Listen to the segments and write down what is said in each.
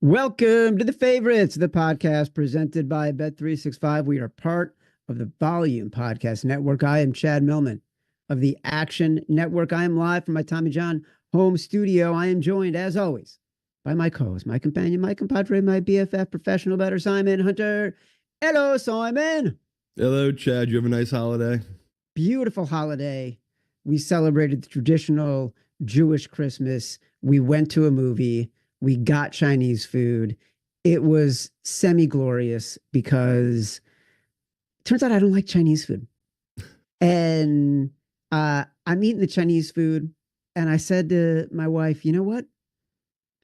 Welcome to The Favorites, the podcast presented by Bet365. We are part of the Volume Podcast Network. I am Chad Millman of the Action Network. I am live from my Tommy John home studio. I am joined, as always, by my co-host, my companion, my compadre, my BFF, professional bettor, Simon Hunter. Hello, Simon. Hello, Chad. You have a nice holiday? Beautiful holiday. We celebrated the traditional Jewish Christmas. We went to a movie. We got Chinese food. It was semi-glorious because it turns out I don't like Chinese food. And I'm eating the Chinese food. And I said to my wife, you know what?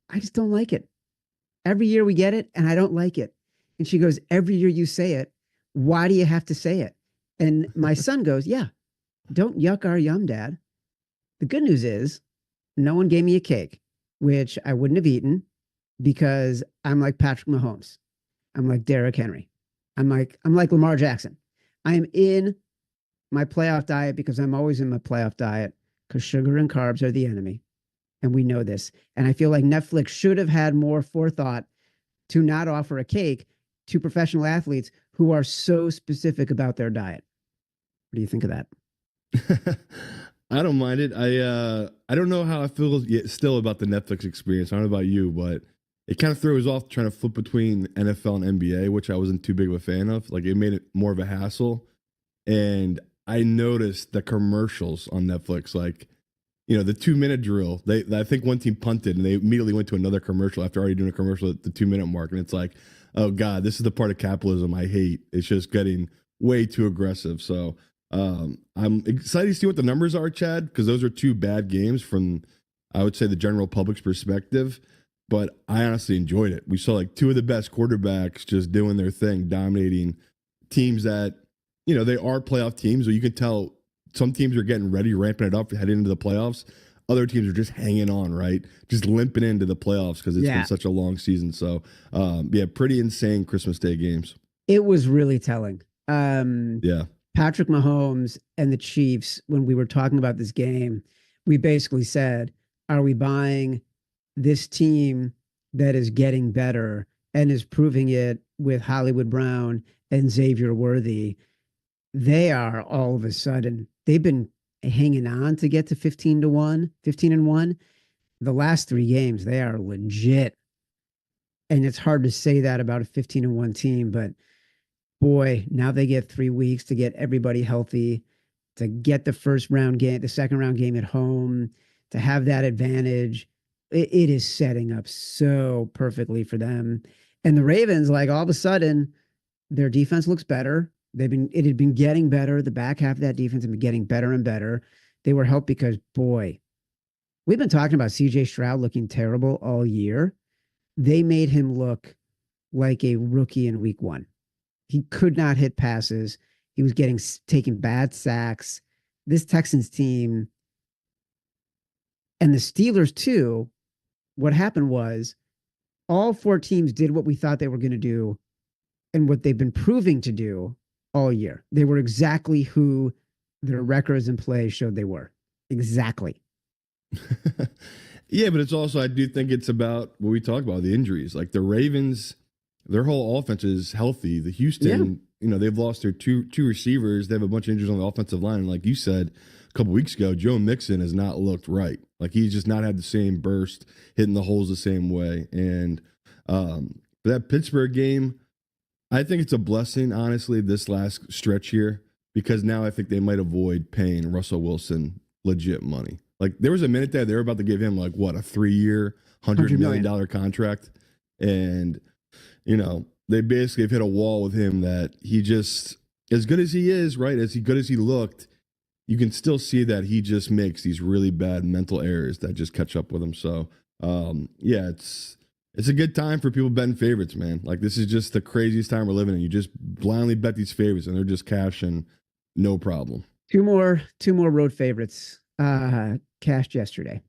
I just don't like it. Every year we get it and I don't like it. And she goes, every year you say it. Why do you have to say it? And my son goes, yeah, don't yuck our yum, Dad. The good news is no one gave me a cake, which I wouldn't have eaten because I'm like Patrick Mahomes. I'm like Derrick Henry. I'm like Lamar Jackson. I am in my playoff diet because I'm always in my playoff diet because sugar and carbs are the enemy. And we know this. And I feel like Netflix should have had more forethought to not offer a cake to professional athletes who are so specific about their diet. What do you think of that? I don't mind it. I don't know how I feel still about the Netflix experience. I don't know about you, but it kind of throws off trying to flip between NFL and NBA, which I wasn't too big of a fan of. Like, it made it more of a hassle. And I noticed the commercials on Netflix, like, you know, the 2-minute drill. I think one team punted and they immediately went to another commercial after already doing a commercial at the 2-minute mark. And it's like, oh God, this is the part of capitalism I hate. It's just getting way too aggressive. So I'm excited to see what the numbers are, Chad, because those are two bad games from, I would say, the general public's perspective. But I honestly enjoyed it. We saw like two of the best quarterbacks just doing their thing, dominating teams that, you know, they are playoff teams. So you can tell some teams are getting ready, ramping it up, heading into the playoffs. Other teams are just hanging on, right? Just limping into the playoffs because it's been such a long season. So, pretty insane Christmas Day games. It was really telling. Yeah. Patrick Mahomes and the Chiefs, when we were talking about this game, we basically said, are we buying this team that is getting better and is proving it with Hollywood Brown and Xavier Worthy? They are all of a sudden, they've been hanging on to get to 15-1, 15-1. The last 3 games, they are legit. And it's hard to say that about a 15-1 team, but boy, now they get 3 weeks to get everybody healthy, to get the second round game at home, to have that advantage. It is setting up so perfectly for them. And the Ravens, like, all of a sudden, their defense looks better. It had been getting better. The back half of that defense had been getting better and better. They were helped because, boy, we've been talking about CJ Stroud looking terrible all year. They made him look like a rookie in week 1. He could not hit passes. He was taking bad sacks. This Texans team and the Steelers too, what happened was all 4 teams did what we thought they were going to do and what they've been proving to do all year. They were exactly who their records and play showed they were. Exactly. Yeah, but it's also, I do think it's about what we talked about, the injuries. Like the Ravens, their whole offense is healthy. The Houston, you know, they've lost their two receivers. They have a bunch of injuries on the offensive line. And like you said a couple weeks ago, Joe Mixon has not looked right. Like he's just not had the same burst, hitting the holes the same way. And for that Pittsburgh game, I think it's a blessing, honestly, this last stretch here, because now I think they might avoid paying Russell Wilson legit money. Like there was a minute there, they were about to give him like what, a 3-year, $100 million contract. And, you know, they basically have hit a wall with him that he just, as good as he is, right, as good as he looked, you can still see that he just makes these really bad mental errors that just catch up with him. So, it's a good time for people betting favorites, man. Like this is just the craziest time we're living in. You just blindly bet these favorites and they're just cashing, no problem. Two more road favorites cashed yesterday.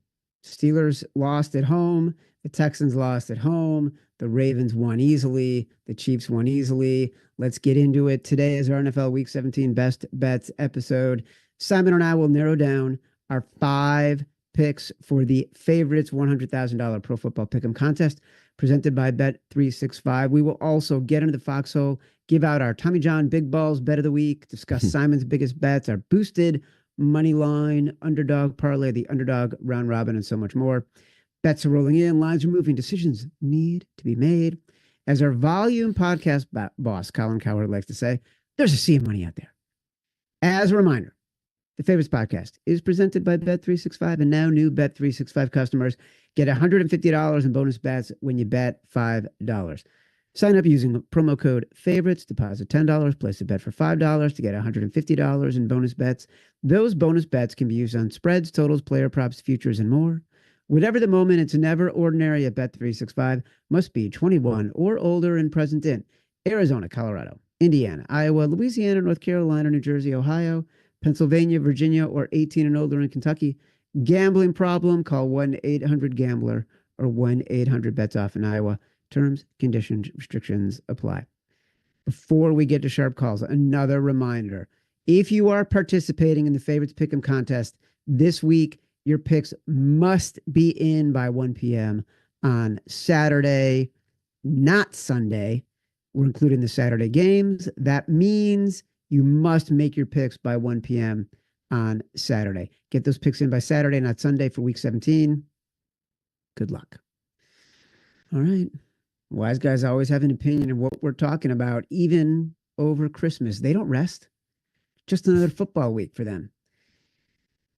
Steelers lost at home. The Texans lost at home. The Ravens won easily. The Chiefs won easily. Let's get into it. Today is our NFL Week 17 Best Bets episode. Simon and I will narrow down our 5 picks for the favorites $100,000 Pro Football Pick'em contest presented by Bet365. We will also get into the foxhole, give out our Tommy John Big Balls Bet of the Week, discuss Simon's biggest bets, our boosted money line, underdog parlay, the underdog round robin, and so much more. Bets are rolling in, lines are moving, decisions need to be made. As our volume podcast boss, Colin Cowherd, likes to say, there's a sea of money out there. As a reminder, the Favorites podcast is presented by Bet365, and now new Bet365 customers get $150 in bonus bets when you bet $5. Sign up using the promo code Favorites, deposit $10, place a bet for $5 to get $150 in bonus bets. Those bonus bets can be used on spreads, totals, player props, futures, and more. Whatever the moment, it's never ordinary at Bet365. Must be 21 or older and present in Arizona, Colorado, Indiana, Iowa, Louisiana, North Carolina, New Jersey, Ohio, Pennsylvania, Virginia, or 18 and older in Kentucky. Gambling problem? Call 1-800-GAMBLER or 1-800-BETS-OFF in Iowa. Terms, conditions, restrictions apply. Before we get to sharp calls, another reminder. If you are participating in the Favorites Pick'em contest this week, your picks must be in by 1 p.m. on Saturday, not Sunday. We're including the Saturday games. That means you must make your picks by 1 p.m. on Saturday. Get those picks in by Saturday, not Sunday, for week 17. Good luck. All right. Wise guys always have an opinion of what we're talking about, even over Christmas. They don't rest. Just another football week for them.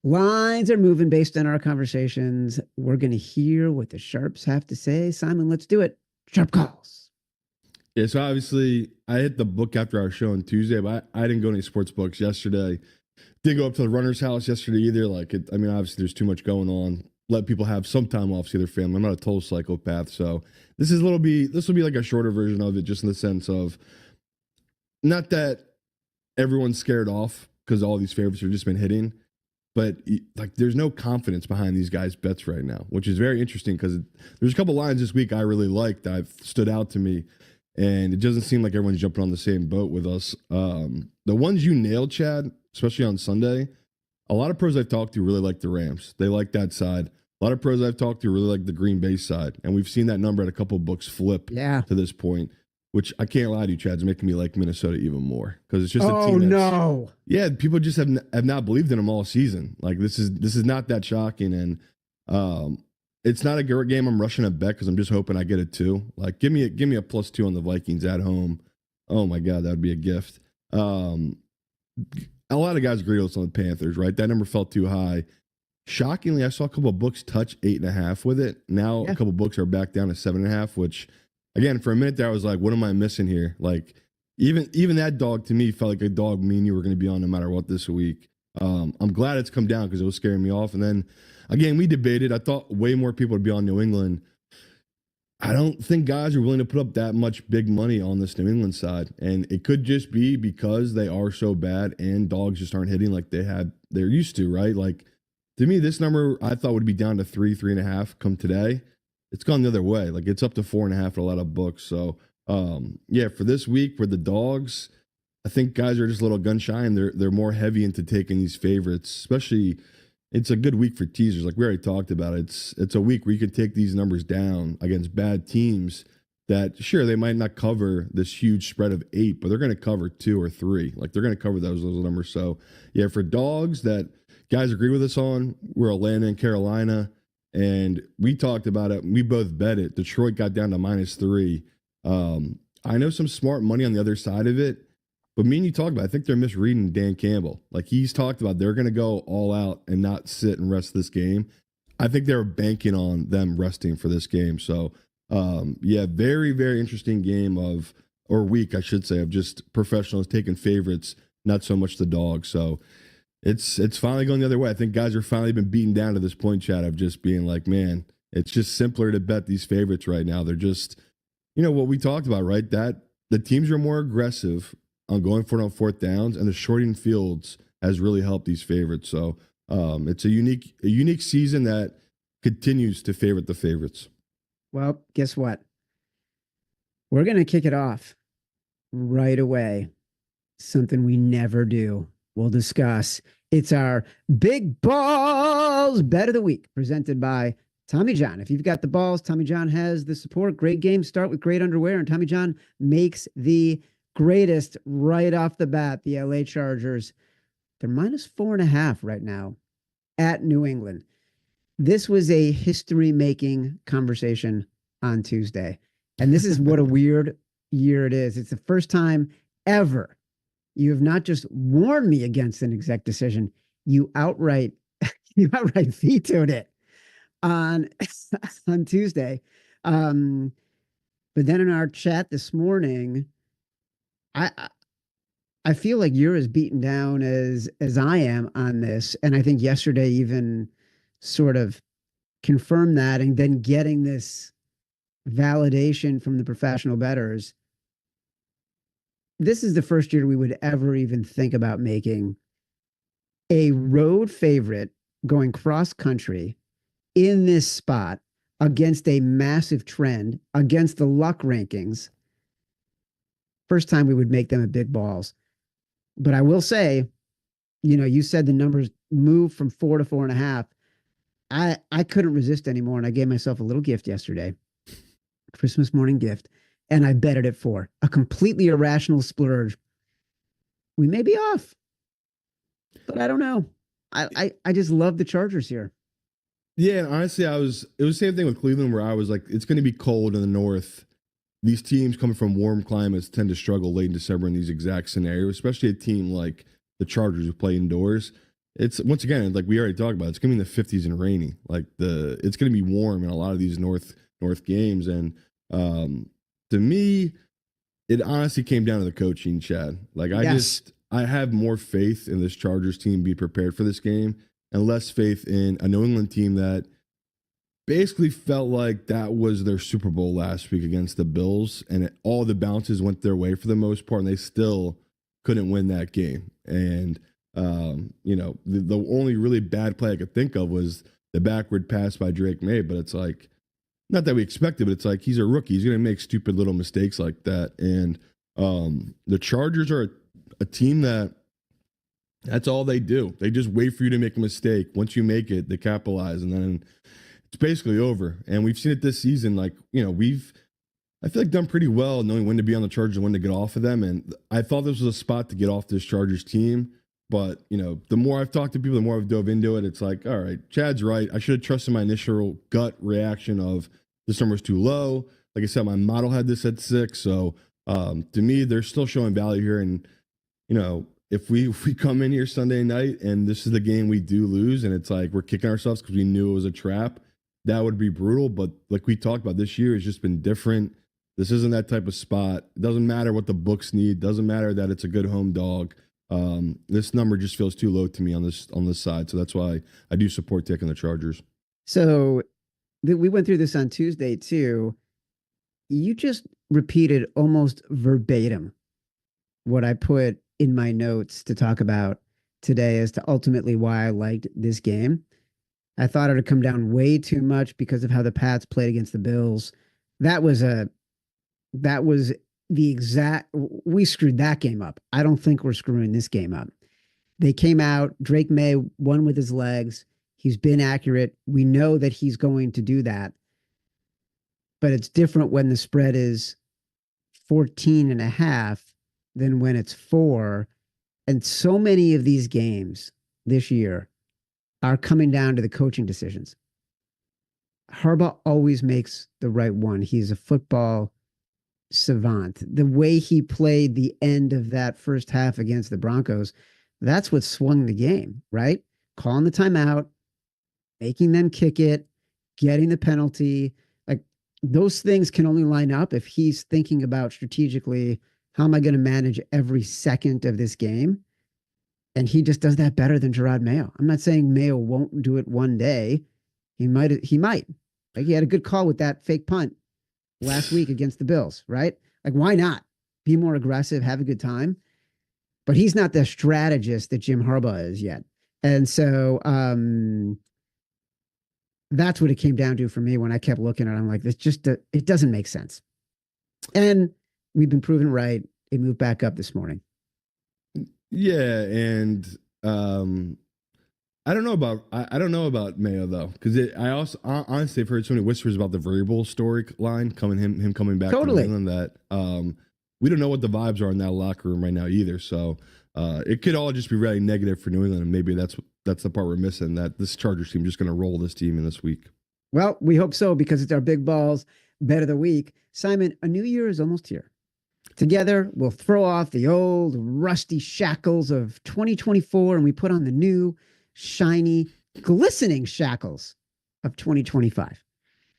Lines are moving based on our conversations. We're going to hear what the Sharps have to say. Simon, let's do it. Sharp calls. Yeah, so obviously I hit the book after our show on Tuesday, but I didn't go to any sports books yesterday. Didn't go up to the runner's house yesterday either. Obviously there's too much going on. Let people have some time off, see their family. I'm not a total psychopath, so this will be like a shorter version of it, just in the sense of not that everyone's scared off because all these favorites have just been hitting, but like there's no confidence behind these guys' bets right now, which is very interesting because there's a couple lines this week I really liked that have stood out to me, and it doesn't seem like everyone's jumping on the same boat with us. The ones you nailed, Chad, especially on Sunday, a lot of pros I've talked to really like the Rams. They like that side. A lot of pros I've talked to really like the Green Bay side, and we've seen that number at a couple of books flip to this point, which I can't lie to you, Chad, is making me like Minnesota even more because it's just a team that's, yeah, people just have not believed in them all season. Like this is not that shocking, and it's not a game I'm rushing a bet because I'm just hoping I get it too. Like give me a +2 on the Vikings at home. Oh my God, that would be a gift. A lot of guys agree with us on the Panthers, right? That number felt too high. Shockingly, I saw a couple of books touch 8.5 with it. Now a couple of books are back down to 7.5, which again, for a minute there, I was like, what am I missing here? Like even that dog to me felt like a dog me and you were going to be on no matter what this week. I'm glad it's come down because it was scaring me off. And then again, we debated. I thought way more people would be on New England. I don't think guys are willing to put up that much big money on this New England side. And it could just be because they are so bad and dogs just aren't hitting like they're used to, right? Like to me, this number I thought would be down to 3.5 come today. It's gone the other way. Like it's up to 4.5 at a lot of books. So for this week for the dogs, I think guys are just a little gun shy and they're more heavy into taking these favorites, especially it's a good week for teasers. Like we already talked about, it's a week where you can take these numbers down against bad teams that sure they might not cover this huge spread of 8, but they're going to cover 2 or 3. Like they're going to cover those numbers. So yeah, for dogs that guys agree with us on, we're Atlanta and Carolina, and we talked about it. We both bet it. Detroit got down to -3. I know some smart money on the other side of it. But me and you talked about, I think they're misreading Dan Campbell. Like he's talked about they're going to go all out and not sit and rest this game. I think they're banking on them resting for this game. So, very, very interesting game week, I should say, of just professionals taking favorites, not so much the dog. So it's finally going the other way. I think guys are finally been beaten down to this point, Chad, of just being like, man, it's just simpler to bet these favorites right now. They're just, what we talked about, right? That the teams are more aggressive on going for it on fourth downs, and the shorting fields has really helped these favorites. So it's a unique season that continues to favorite the favorites. Well, guess what? We're going to kick it off right away. Something we never do. We'll discuss. It's our Big Balls Bet of the Week, presented by Tommy John, if you've got the balls, Tommy John has the support. Great games start with great underwear, and Tommy John makes the greatest right off the bat. The LA Chargers, they're -4.5 right now at New England. This was a history-making conversation on Tuesday. And this is what a weird year it is. It's the first time ever you have not just warned me against an exec decision, you outright vetoed it on on Tuesday. But then in our chat this morning, I I feel like you're as beaten down as I am on this, and I think yesterday even sort of confirmed that, and then getting this validation from the professional bettors. This is the first year we would ever even think about making a road favorite going cross country in this spot against a massive trend, against the luck rankings. First time we would make them at big balls. But I will say, you said the numbers moved from 4 to 4.5. I couldn't resist anymore, and I gave myself a little gift yesterday, Christmas morning gift, and I bet it at 4. A completely irrational splurge. We may be off, but I don't know. I just love the Chargers here. Yeah, honestly, it was the same thing with Cleveland, where I was like, it's going to be cold in the north. These teams coming from warm climates tend to struggle late in December in these exact scenarios, especially a team like the Chargers who play indoors. It's, once again, like we already talked about, it's going to be in the 50s and rainy. Like it's going to be warm in a lot of these north games, and to me, it honestly came down to the coaching, Chad. Like I have more faith in this Chargers team be prepared for this game, and less faith in a New England team that basically felt like that was their Super Bowl last week against the Bills, and all the bounces went their way for the most part, and they still couldn't win that game. And the only really bad play I could think of was the backward pass by Drake May, but it's like, not that we expected, but it's like he's a rookie. He's going to make stupid little mistakes like that. And the Chargers are a team that's all they do. They just wait for you to make a mistake. Once you make it, they capitalize, and then it's basically over. And we've seen it this season. Like, I feel like done pretty well knowing when to be on the Chargers and when to get off of them. And I thought this was a spot to get off this Chargers team. But, the more I've talked to people, the more I've dove into it. It's like, all right, Chad's right. I should have trusted my initial gut reaction of this number's too low. Like I said, my model had this at 6. So to me, they're still showing value here. And, if we come in here Sunday night and this is the game we do lose, and it's like we're kicking ourselves because we knew it was a trap, that would be brutal. But like we talked about, this year has just been different. This isn't that type of spot. It doesn't matter what the books need. It doesn't matter that it's a good home dog. This number just feels too low to me on this side. So that's why I do support taking the Chargers. So we went through this on Tuesday too. You just repeated almost verbatim what I put in my notes to talk about today as to ultimately why I liked this game. I thought it would come down way too much because of how the Pats played against the Bills. That was the exact, we screwed that game up. I don't think we're screwing this game up. They came out, Drake May won with his legs. He's been accurate. We know that he's going to do that. But it's different when the spread is 14.5 than when it's 4. And so many of these games this year are coming down to the coaching decisions. Harbaugh always makes the right one. He's a football savant. The way he played the end of that first half against the Broncos, that's what swung the game, right? Calling the timeout, making them kick it, getting the penalty. Like, those things can only line up if he's thinking about strategically, how am I going to manage every second of this game? And he just does that better than Gerard Mayo. I'm not saying Mayo won't do it one day. He might. Like, he had a good call with that fake punt last week against the Bills, right? Like, why not? Be more aggressive, have a good time. But he's not the strategist that Jim Harbaugh is yet. And so that's what it came down to for me when I kept looking at it. I'm like, it doesn't make sense. And we've been proven right. It moved back up this morning. Yeah, and I don't know about Mayo though, because I also honestly have heard so many whispers about the variable storyline coming him coming back to New Totally. England that we don't know what the vibes are in that locker room right now either. So it could all just be really negative for New England, and maybe that's the part we're missing. That this Chargers team just going to roll this team in this week. Well, we hope so because it's our big balls bet of the week. Simon, a new year is almost here. Together, we'll throw off the old rusty shackles of 2024 and we put on the new, shiny, glistening shackles of 2025.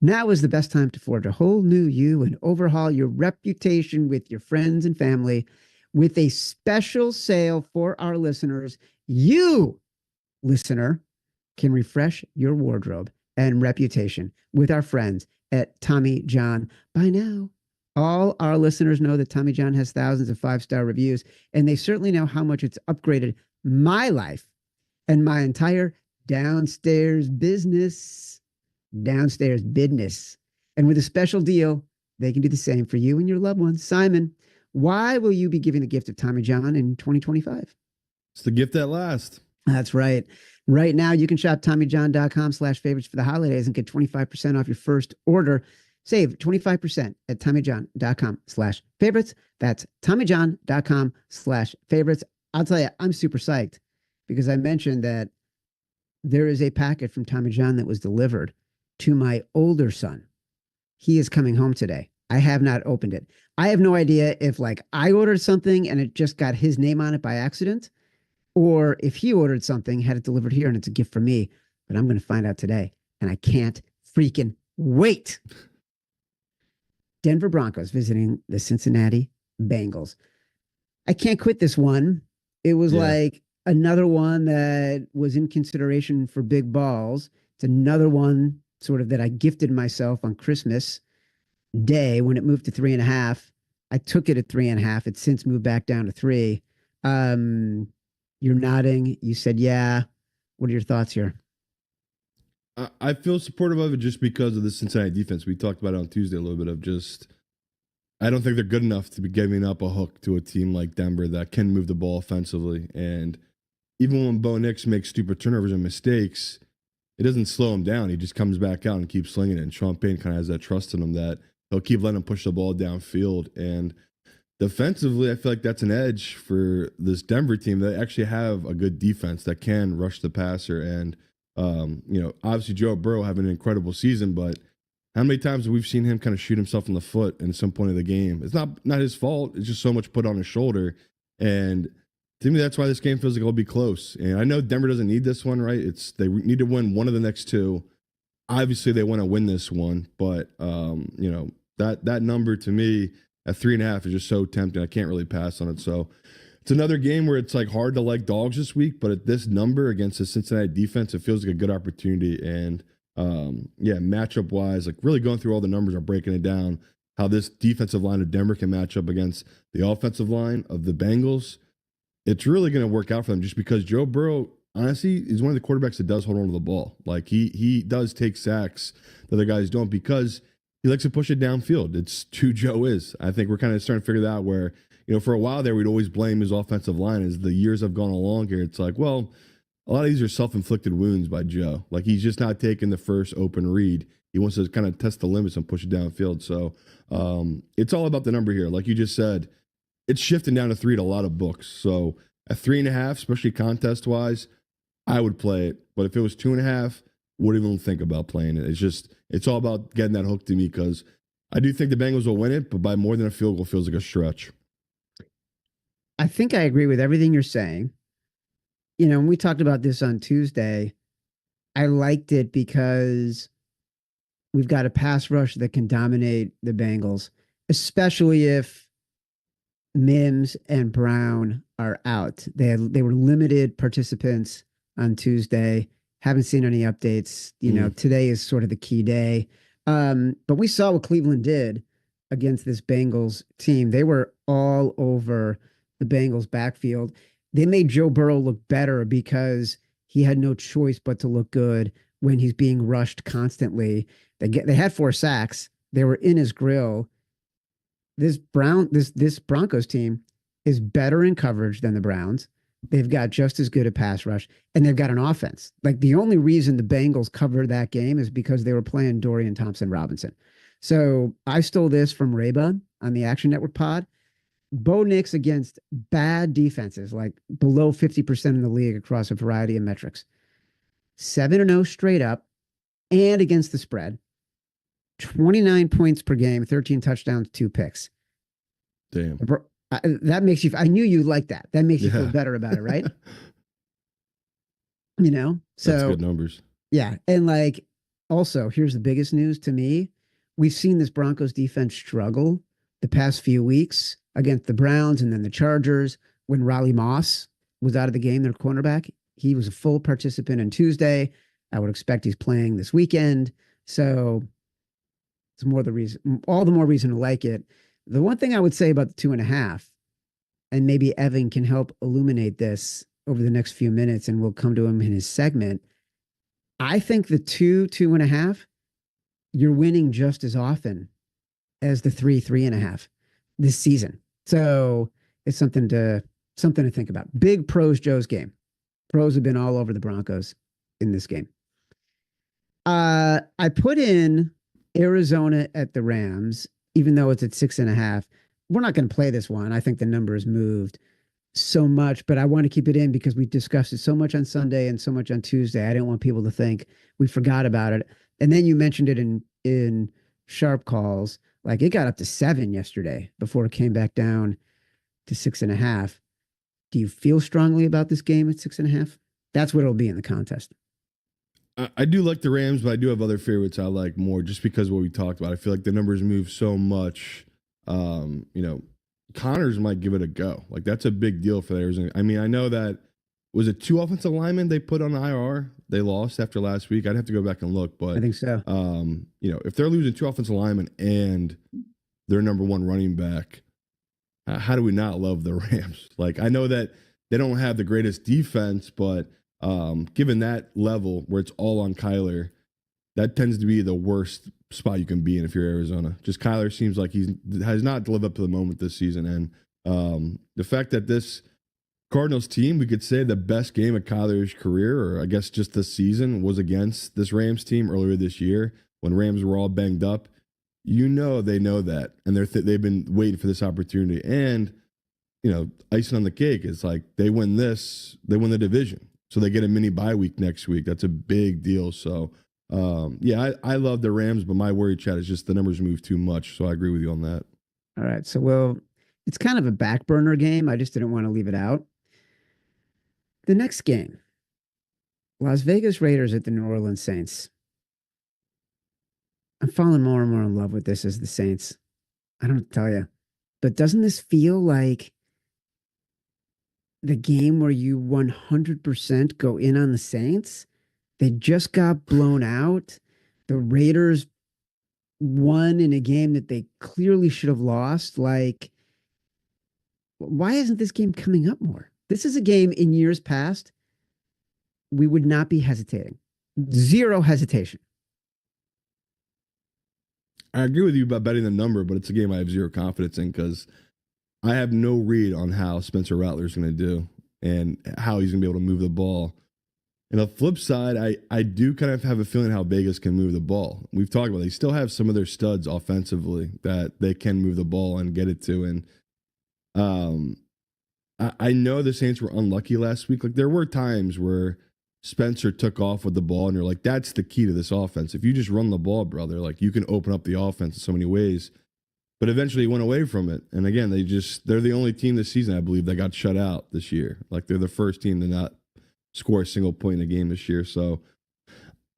Now is the best time to forge a whole new you and overhaul your reputation with your friends and family with a special sale for our listeners. You, listener, can refresh your wardrobe and reputation with our friends at Tommy John. By now, all our listeners know that Tommy John has thousands of five-star reviews, and they certainly know how much it's upgraded my life and my entire downstairs business. Downstairs business. And with a special deal, they can do the same for you and your loved ones. Simon, why will you be giving the gift of Tommy John in 2025? It's the gift that lasts. That's right. Right now, you can shop TommyJohn.com/favorites for the holidays and get 25% off your first order. Save 25% at TommyJohn.com/favorites. That's TommyJohn.com/favorites. I'll tell you, I'm super psyched because I mentioned that there is a packet from Tommy John that was delivered to my older son. He is coming home today. I have not opened it. I have no idea if like I ordered something and it just got his name on it by accident, or if he ordered something, had it delivered here, and it's a gift for me. But I'm going to find out today, and I can't freaking wait. Denver Broncos visiting the Cincinnati Bengals. I can't quit this one. It was like another one that was in consideration for big balls. It's another one sort of that I gifted myself on Christmas Day when it moved to 3.5. I took it at 3.5. It's since moved back down to 3. You're nodding. You said, yeah. What are your thoughts here? I feel supportive of it just because of the Cincinnati defense. We talked about it on Tuesday a little bit of just, I don't think they're good enough to be giving up a hook to a team like Denver that can move the ball offensively. And even when Bo Nix makes stupid turnovers and mistakes, it doesn't slow him down. He just comes back out and keeps slinging it. And Sean Payton kind of has that trust in him that he'll keep letting him push the ball downfield. And defensively, I feel like that's an edge for this Denver team. They actually have a good defense that can rush the passer. And, obviously Joe Burrow having an incredible season, but how many times have we seen him kind of shoot himself in the foot in some point of the game? It's not his fault. It's just so much put on his shoulder. And to me, that's why this game feels like it'll be close. And I know Denver doesn't need this one, right? They need to win one of the next two. Obviously, they want to win this one, but that number to me at 3.5 is just so tempting. I can't really pass on it. So it's another game where it's like hard to like dogs this week, but at this number against the Cincinnati defense, it feels like a good opportunity. And matchup wise, like really going through all the numbers and breaking it down, how this defensive line of Denver can match up against the offensive line of the Bengals. It's really going to work out for them just because Joe Burrow, honestly, is one of the quarterbacks that does hold on to the ball. Like he does take sacks that other guys don't because he likes to push it downfield. It's who Joe is. I think we're kind of starting to figure that out where, for a while there, we'd always blame his offensive line. As the years have gone along here, it's like, well, a lot of these are self-inflicted wounds by Joe. Like he's just not taking the first open read. He wants to kind of test the limits and push it downfield. So it's all about the number here. Like you just said, it's shifting down to 3 to a lot of books. So at 3.5, especially contest-wise, I would play it. But if it was 2.5, wouldn't even think about playing it. It's all about getting that hook to me because I do think the Bengals will win it, but by more than a field goal feels like a stretch. I think I agree with everything you're saying. When we talked about this on Tuesday, I liked it because we've got a pass rush that can dominate the Bengals, especially if Mims and Brown are out. They were limited participants on Tuesday. Haven't seen any updates. Today is sort of the key day. But we saw what Cleveland did against this Bengals team. They were all over the Bengals backfield. They made Joe Burrow look better because he had no choice but to look good when he's being rushed constantly. They had 4 sacks. They were in his grill. This Broncos team is better in coverage than the Browns. They've got just as good a pass rush, and they've got an offense. Like the only reason the Bengals covered that game is because they were playing Dorian Thompson Robinson. So I stole this from Reba on the Action Network pod. Bo Nix against bad defenses, like below 50% in the league across a variety of metrics. 7-0 straight up and against the spread. 29 points per game, 13 touchdowns, 2 picks. Damn. That makes you, I knew you like that. That makes you feel Yeah. better about it, right? You know? That's So, good numbers. yeah. And like, also, here's the biggest news to me. We've seen this Broncos defense struggle the past few weeks against the Browns and then the Chargers. When Raleigh Moss was out of the game, their cornerback, he was a full participant on Tuesday. I would expect he's playing this weekend. So it's more the reason, all the more reason to like it. The one thing I would say about the 2.5, and maybe Evan can help illuminate this over the next few minutes, and we'll come to him in his segment. I think the 2.5, you're winning just as often as the 3.5 this season. So it's something to think about. Big pros Joe's game. Pros have been all over the Broncos in this game. I put in Arizona at the Rams, even though it's at 6.5. We're not going to play this one. I think the number has moved so much, but I want to keep it in because we discussed it so much on Sunday and so much on Tuesday. I didn't want people to think we forgot about it. And then you mentioned it in sharp calls. Like it got up to 7 yesterday before it came back down to 6.5. Do you feel strongly about this game at 6.5? That's what it'll be in the contest. I do like the Rams, but I do have other favorites I like more just because of what we talked about. I feel like the numbers move so much. You know, Connors might give it a go. Like that's a big deal for the Arizona. I mean, I know that was it 2 offensive linemen they put on IR. They lost after last week. I'd have to go back and look, but I think so. you know, if they're losing 2 offensive linemen and their number 1 running back, how do we not love the Rams? Like I know that they don't have the greatest defense, but given that level where it's all on Kyler, that tends to be the worst spot you can be in if you're Arizona. Just Kyler seems like he has not lived up to the moment this season. And the fact that this Cardinals team, we could say the best game of Kyler's career, or I guess just this season, was against this Rams team earlier this year when Rams were all banged up. You know they know that, and they've been waiting for this opportunity. And, you know, icing on the cake is like they win this, they win the division. So they get a mini bye week next week. That's a big deal. So, yeah, I love the Rams, but my worry, Chad, is just the numbers move too much. So I agree with you on that. All right. So, it's kind of a back burner game. I just didn't want to leave it out. The next game, Las Vegas Raiders at the New Orleans Saints. I'm falling more and more in love with this as the Saints. I don't tell you, but doesn't this feel like the game where you 100% go in on the Saints? They just got blown out. The Raiders won in a game that they clearly should have lost. Like, why isn't this game coming up more? This is a game in years past we would not be hesitating. Zero hesitation. I agree with you about betting the number, but it's a game I have zero confidence in because I have no read on how Spencer Rattler is going to do and how he's going to be able to move the ball. And on the flip side, I do kind of have a feeling how Vegas can move the ball. We've talked about it. They still have some of their studs offensively that they can move the ball and get it to. And I know the Saints were unlucky last week. Like there were times where Spencer took off with the ball, and you're like, that's the key to this offense. If you just run the ball, brother, like you can open up the offense in so many ways. But eventually he went away from it. And again, they're the only team this season, I believe, that got shut out this year. Like they're the first team to not score a single point in a game this year. So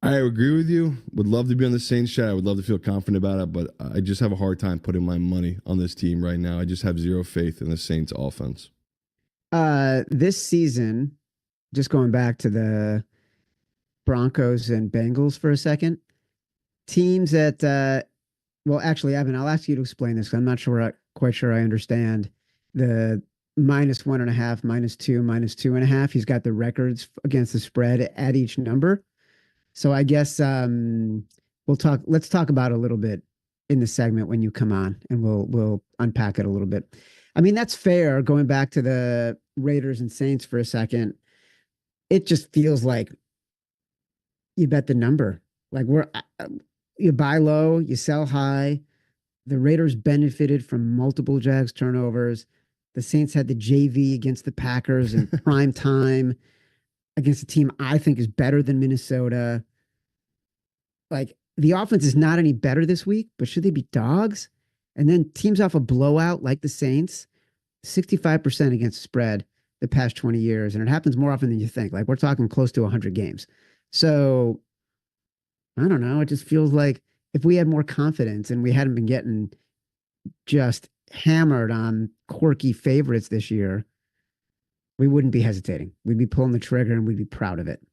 I agree with you. Would love to be on the Saints chat. I would love to feel confident about it, but I just have a hard time putting my money on this team right now. I just have zero faith in the Saints offense. This season, just going back to the Broncos and Bengals for a second, teams that well, actually, Evan, I'll ask you to explain this. I'm not quite sure I understand the -1.5, -2, -2.5. He's got the records against the spread at each number. So I guess let's talk about it a little bit in the segment when you come on, and we'll unpack it a little bit. I mean, that's fair. Going back to the Raiders and Saints for a second, it just feels like you bet the number. Like you buy low, you sell high. The Raiders benefited from multiple Jags turnovers. The Saints had the JV against the Packers in prime time against a team I think is better than Minnesota. Like the offense is not any better this week, but should they be dogs? And then teams off a blowout like the Saints, 65% against the spread the past 20 years. And it happens more often than you think. Like we're talking close to 100 games. So I don't know. It just feels like if we had more confidence and we hadn't been getting just hammered on quirky favorites this year, we wouldn't be hesitating. We'd be pulling the trigger and we'd be proud of it.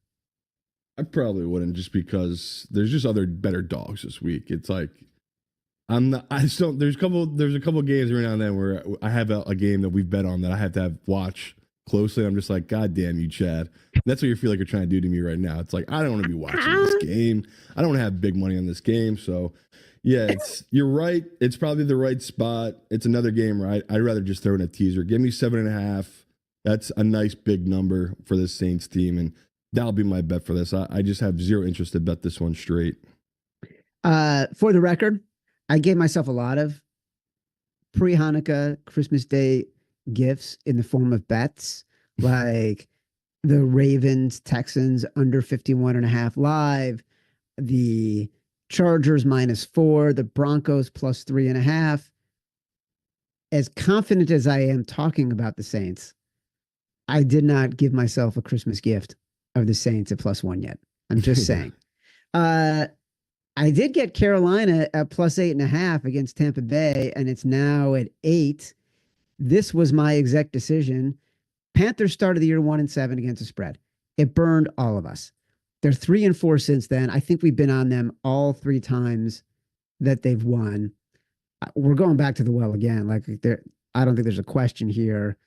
I probably wouldn't, just because there's just other better dogs this week. It's like I'm not. I just don't. There's a couple games every now and then where I have a game that we've bet on that I have to watch closely. I'm just like, God damn you, Chad. And that's what you feel like you're trying to do to me right now. It's like I don't want to be watching this game. I don't want to have big money on this game. So yeah, you're right. It's probably the right spot. It's another game, right? I'd rather just throw in a teaser. Give me 7.5. That's a nice big number for this Saints team, and that'll be my bet for this. I just have zero interest to bet this one straight. For the record, I gave myself a lot of pre-Hanukkah, Christmas Day gifts in the form of bets, like the Ravens, Texans under 51.5 live, the Chargers -4, the Broncos +3.5. As confident as I am talking about the Saints, I did not give myself a Christmas gift of the Saints at +1 yet. I'm just saying. I did get Carolina at +8.5 against Tampa Bay, and it's now at 8. This was my exec decision. Panthers started the year 1-7 against the spread. It burned all of us. They're 3-4 since then. I think we've been on them all 3 times that they've won. We're going back to the well again. Like I don't think there's a question here.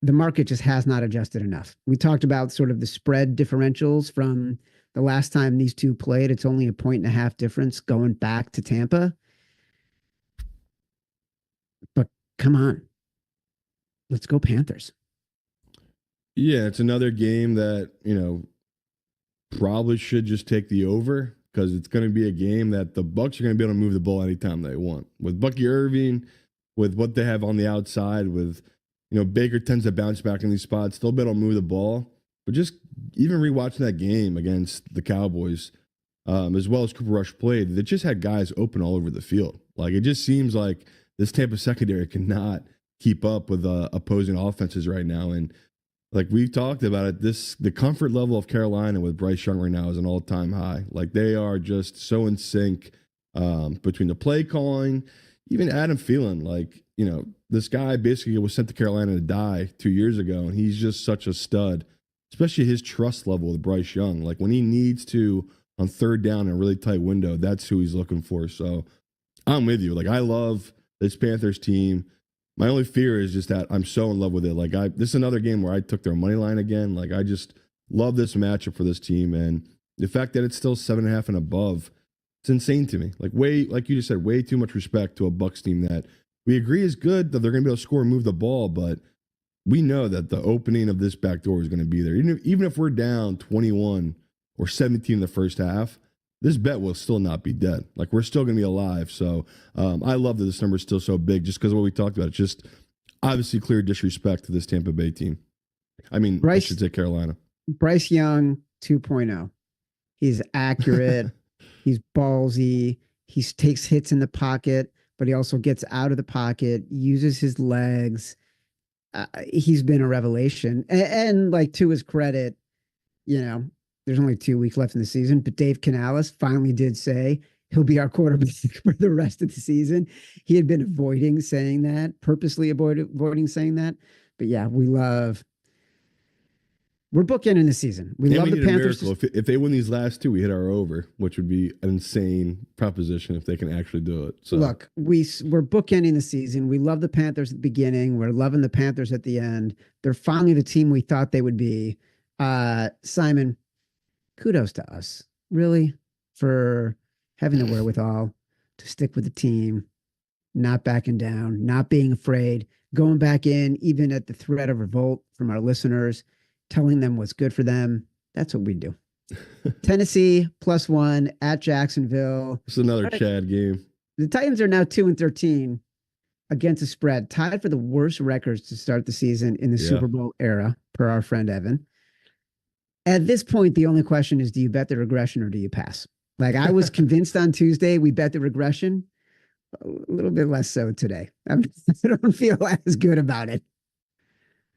The market just has not adjusted enough. We talked about sort of the spread differentials from the last time these two played. It's only a 1.5 difference going back to Tampa. But come on. Let's go Panthers. Yeah, it's another game that, probably should just take the over, because it's going to be a game that the Bucs are going to be able to move the ball anytime they want. With Bucky Irving, with what they have on the outside, with Baker tends to bounce back in these spots. They'll be able to move the ball. But just even rewatching that game against the Cowboys, as well as Cooper Rush played, they just had guys open all over the field. Like, it just seems like this Tampa secondary cannot keep up with opposing offenses right now. And like we've talked about it, the comfort level of Carolina with Bryce Young right now is an all-time high. Like, they are just so in sync between the play calling, even Adam Thielen. Like, this guy basically was sent to Carolina to die 2 years ago, and he's just such a stud, especially his trust level with Bryce Young. Like, when he needs to, on third down in a really tight window, that's who he's looking for. So I'm with you. Like, I love this Panthers team. My only fear is just that I'm so in love with it. Like, this is another game where I took their money line again. Like, I just love this matchup for this team. And the fact that it's still 7.5 and above, it's insane to me. Like, like you just said, way too much respect to a Bucs team that we agree is good, that they're going to be able to score and move the ball, but we know that the opening of this back door is going to be there. Even if we're down 21 or 17 in the first half, this bet will still not be dead. Like, we're still going to be alive. So I love that this number is still so big, just because of what we talked about. It's just obviously clear disrespect to this Tampa Bay team. I mean, I should say Carolina. Bryce Young 2.0. He's accurate. He's ballsy. He takes hits in the pocket, but he also gets out of the pocket, uses his legs. He's been a revelation. And like, to his credit, there's only 2 weeks left in the season, but Dave Canales finally did say he'll be our quarterback for the rest of the season. He had been avoiding saying that, purposely avoiding saying that. But yeah, we're bookending the season. We love the Panthers. If they win these last 2, we hit our over, which would be an insane proposition if they can actually do it. So look, we're bookending the season. We love the Panthers at the beginning. We're loving the Panthers at the end. They're finally the team we thought they would be. Simon, kudos to us, really, for having the wherewithal to stick with the team, not backing down, not being afraid going back in, even at the threat of revolt from our listeners, telling them what's good for them. That's what we do. Tennessee +1 at Jacksonville. It's another All right, Chad game. the Titans are now 2-13 against the spread, tied for the worst records to start the season in the Yeah. Super Bowl era, per our friend Evan. At this point, the only question is, do you bet the regression or do you pass? Like I was convinced on Tuesday, we bet the regression. A little bit less so today. I don't feel as good about it.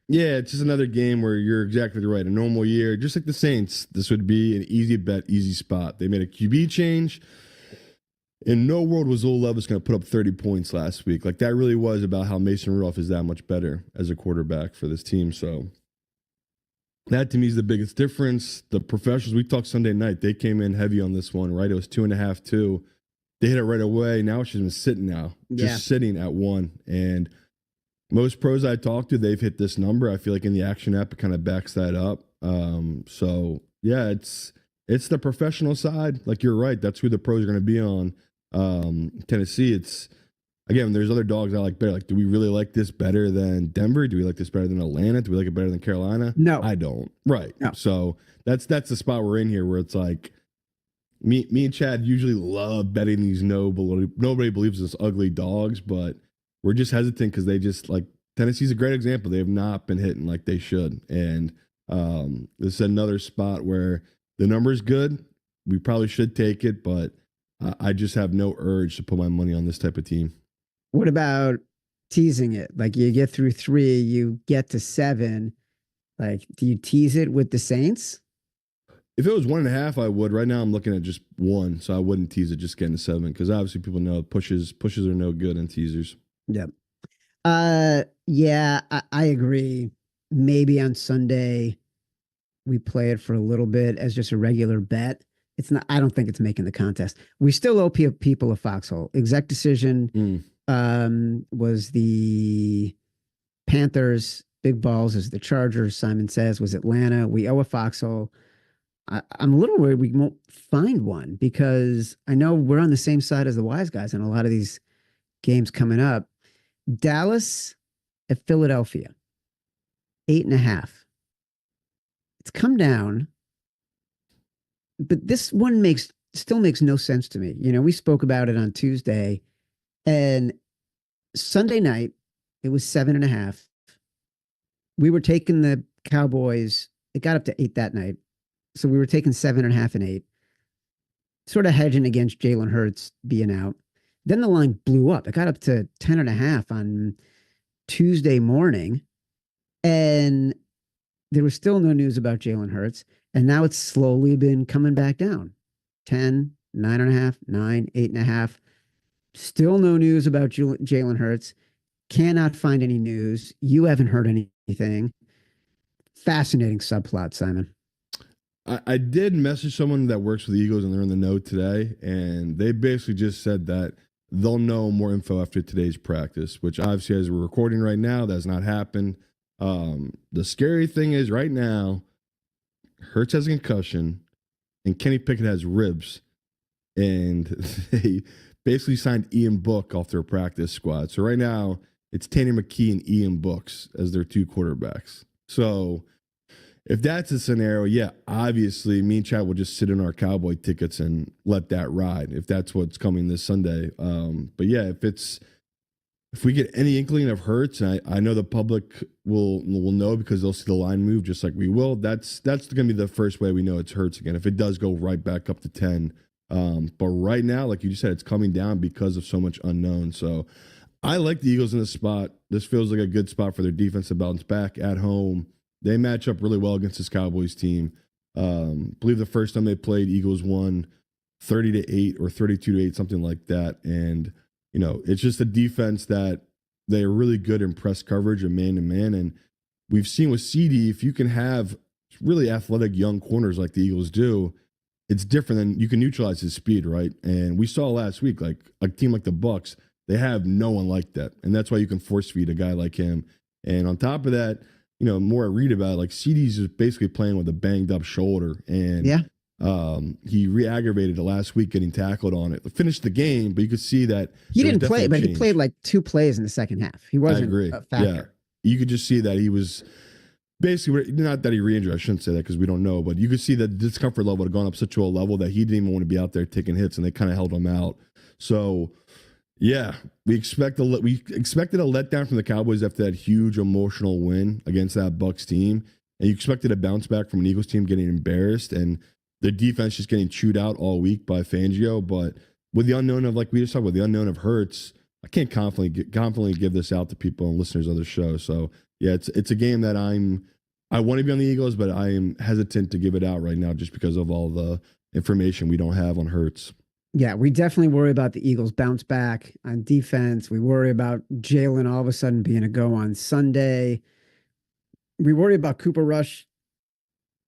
Yeah, it's just another game where you're exactly right. A normal year, just like the Saints, this would be an easy bet, easy spot. They made a QB change. In no world was Will Levis going to put up 30 points last week. Like that really was about how Mason Rudolph is that much better as a quarterback for this team. So that to me is the biggest difference. The professionals, we talked Sunday night, they came in heavy on this one, right? It was 2.5, 2. They hit it right away. Now it's just been sitting now, just sitting at 1. And most pros I talked to, they've hit this number. I feel like in the action app, it kind of backs that up. So yeah, it's the professional side. Like you're right. That's who the pros are going to be on. Tennessee, it's again, there's other dogs I like better. Like, do we really like this better than Denver? Do we like this better than Atlanta? Do we like it better than Carolina? No, I don't. Right. No. So that's the spot we're in here where it's like me and Chad usually love betting these nobody believes this ugly dogs, but we're just hesitant because they just like Tennessee's a great example. They have not been hitting like they should. And this is another spot where the number is good. We probably should take it, but I just have no urge to put my money on this type of team. What about teasing it? Like you get through 3, you get to 7. Like, do you tease it with the Saints? If it was 1.5, I would. Right now, I'm looking at just 1, so I wouldn't tease it just getting to 7 because obviously people know pushes are no good in teasers. Yep. Yeah, I agree. Maybe on Sunday we play it for a little bit as just a regular bet. It's not. I don't think it's making the contest. We still owe people a foxhole. Exec decision was the Panthers. Big balls is the Chargers. Simon says was Atlanta. We owe a foxhole. I'm a little worried we won't find one because I know we're on the same side as the wise guys in a lot of these games coming up. Dallas at Philadelphia, 8.5. It's come down, but this one still makes no sense to me. You know, we spoke about it on Tuesday, and Sunday night it was 7.5. We were taking the Cowboys. It got up to 8 that night. So we were taking 7.5 and 8, sort of hedging against Jalen Hurts being out. Then the line blew up. It got up to 10.5 on Tuesday morning. And there was still no news about Jalen Hurts. And now it's slowly been coming back down. 10, 9.5, 9, 8.5. Still no news about Jalen Hurts. Cannot find any news. You haven't heard anything. Fascinating subplot, Simon. I did message someone that works for the Eagles and they're in the know today, and they basically just said that they'll know more info after today's practice, which obviously as we're recording right now, that's not happened. The scary thing is right now, Hurts has a concussion and Kenny Pickett has ribs, and they basically signed Ian Book off their practice squad. So right now it's Tanner McKee and Ian Books as their 2 quarterbacks. So if that's a scenario, yeah, obviously me and Chad will just sit in our Cowboy tickets and let that ride if that's what's coming this Sunday. But yeah, if we get any inkling of Hurts, and I know the public will know because they'll see the line move just like we will. That's going to be the first way we know it's Hurts again. If it does go right back up to 10, but right now, like you just said, it's coming down because of so much unknown. So I like the Eagles in this spot. This feels like a good spot for their defense to bounce back at home. They match up really well against this Cowboys team. Believe the first time they played, Eagles won 30-8 or 32-8, something like that. And, you know, it's just a defense that they're really good in press coverage and man-to-man. And we've seen with CD, if you can have really athletic young corners like the Eagles do, it's different than you can neutralize his speed, right? And we saw last week, like a team like the Bucks, they have no one like that. And that's why you can force feed a guy like him. And on top of that, you know, more I read about it, like CD's just basically playing with a banged up shoulder. And He re-aggravated it last week, getting tackled on it. Finished the game, but you could see that he didn't play, but he played like 2 plays in the second half. He wasn't a factor. Yeah, you could just see that he was basically, not that he re-injured. I shouldn't say that because we don't know, but you could see that the discomfort level had gone up such to a level that he didn't even want to be out there taking hits, and they kind of held him out. So, yeah, we expected a letdown from the Cowboys after that huge emotional win against that Bucs team, and you expected a bounce back from an Eagles team getting embarrassed and their defense just getting chewed out all week by Fangio. But with the unknown of, like we just talked about, the unknown of Hurts, I can't confidently give this out to people and listeners of the show. So yeah, it's a game that I want to be on the Eagles, but I am hesitant to give it out right now just because of all the information we don't have on Hurts. Yeah, we definitely worry about the Eagles bounce back on defense. We worry about Jalen all of a sudden being a go on Sunday. We worry about Cooper Rush,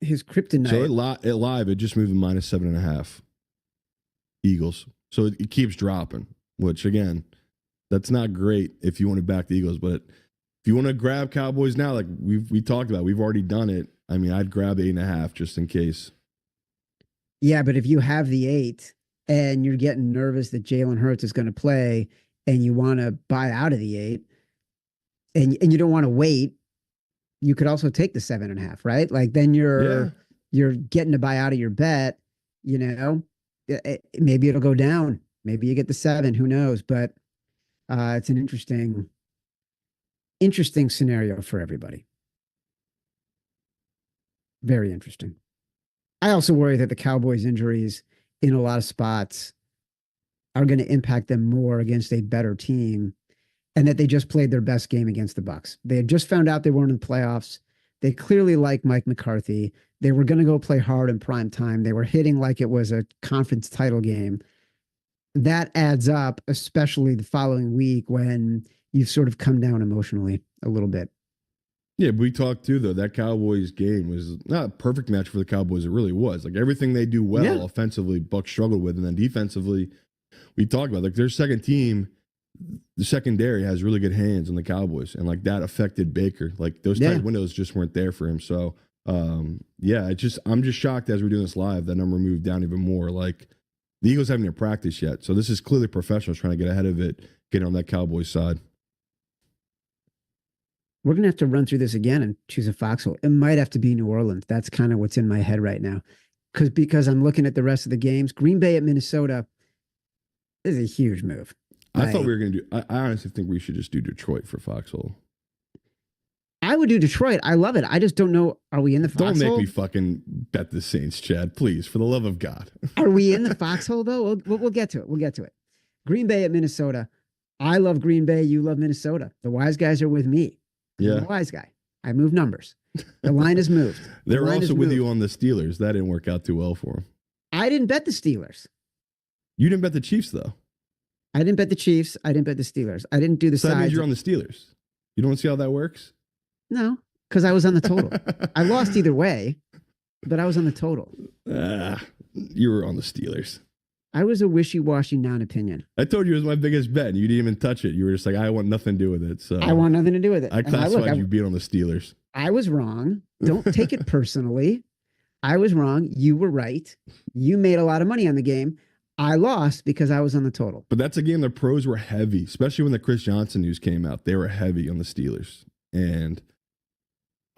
his kryptonite. So it just moved to -7.5 Eagles. So it keeps dropping, which again, that's not great if you want to back the Eagles. But if you want to grab Cowboys now, like we talked about, we've already done it. I mean, I'd grab 8.5 just in case. Yeah, but if you have the 8 and you're getting nervous that Jalen Hurts is going to play and you want to buy out of the 8 and you don't want to wait, you could also take the 7.5, right? Like then you're getting to buy out of your bet, maybe it'll go down. Maybe you get the 7, who knows? But it's an interesting scenario for everybody. Very interesting. I also worry that the Cowboys' injuries in a lot of spots are going to impact them more against a better team, and that they just played their best game against the Bucs. They had just found out they weren't in the playoffs. They clearly like Mike McCarthy. They were going to go play hard in prime time. They were hitting like it was a conference title game. That adds up, especially the following week when you've sort of come down emotionally a little bit. Yeah, but we talked too, though. That Cowboys game was not a perfect match for the Cowboys. It really was. Like everything they do well offensively, Bucs struggled with. And then defensively, we talked about like their second team, the secondary has really good hands on the Cowboys. And like that affected Baker. Like those tight windows just weren't there for him. So, I'm just shocked as we're doing this live, that number moved down even more. Like the Eagles haven't even practiced yet. So this is clearly professionals trying to get ahead of it, getting on that Cowboys side. We're going to have to run through this again and choose a foxhole. It might have to be New Orleans. That's kind of what's in my head right now. Because I'm looking at the rest of the games. Green Bay at Minnesota is a huge move. I thought we were going to do, I honestly think we should just do Detroit for foxhole. I would do Detroit. I love it. I just don't know. Are we in the foxhole? Don't make me fucking bet the Saints, Chad. Please, for the love of God. Are we in the foxhole, though? We'll get to it. We'll get to it. Green Bay at Minnesota. I love Green Bay. You love Minnesota. The wise guys are with me. Yeah. I'm a wise guy. I move numbers. The line is moved. They're also with you on the Steelers. That didn't work out too well for them. I didn't bet the Steelers. You didn't bet the Chiefs, though. I didn't bet the Chiefs. I didn't bet the Steelers. I didn't do the sides. That means you're on the Steelers. You don't see how that works? No, because I was on the total. I lost either way, but I was on the total. You were on the Steelers. I was a wishy-washy non-opinion. I told you it was my biggest bet, and you didn't even touch it. You were just like, I want nothing to do with it. So I want nothing to do with it. I classified you being on the Steelers. I was wrong. Don't take it personally. I was wrong. You were right. You made a lot of money on the game. I lost because I was on the total. But that's a game the pros were heavy, especially when the Chris Johnson news came out. They were heavy on the Steelers. And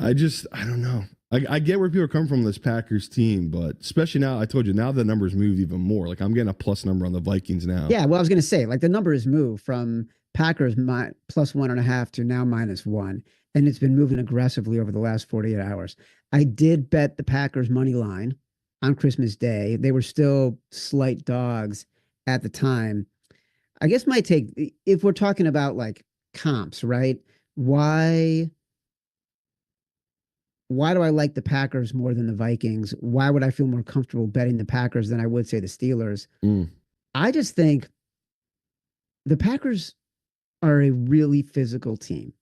I don't know. I get where people are coming from this Packers team, but especially now, I told you, now the numbers moved even more. Like I'm getting a plus number on the Vikings now. Yeah, well, I was going to say, like the number has moved from Packers +1.5 to now -1. And it's been moving aggressively over the last 48 hours. I did bet the Packers money line on Christmas Day. They were still slight dogs at the time. I guess my take, if we're talking about like comps, right? Why do I like the Packers more than the Vikings? Why would I feel more comfortable betting the Packers than I would say the Steelers? I just think the Packers are a really physical team.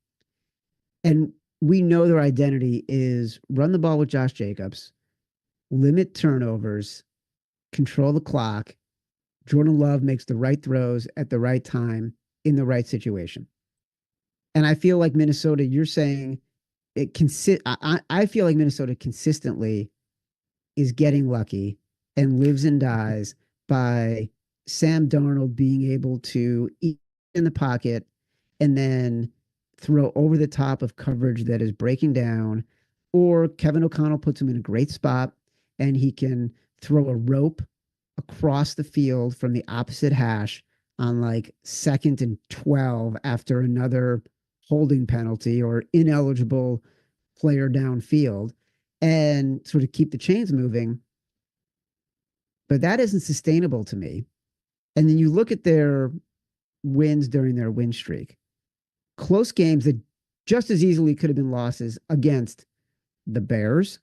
And we know their identity is run the ball with Josh Jacobs, limit turnovers, control the clock. Jordan Love makes the right throws at the right time in the right situation. And I feel like Minnesota, you're saying I feel like Minnesota consistently is getting lucky and lives and dies by Sam Darnold being able to eat in the pocket and then throw over the top of coverage that is breaking down, or Kevin O'Connell puts him in a great spot and he can throw a rope across the field from the opposite hash on like 2nd and 12 after another holding penalty or ineligible player downfield and sort of keep the chains moving. But that isn't sustainable to me. And then you look at their wins during their win streak, close games that just as easily could have been losses against the Bears,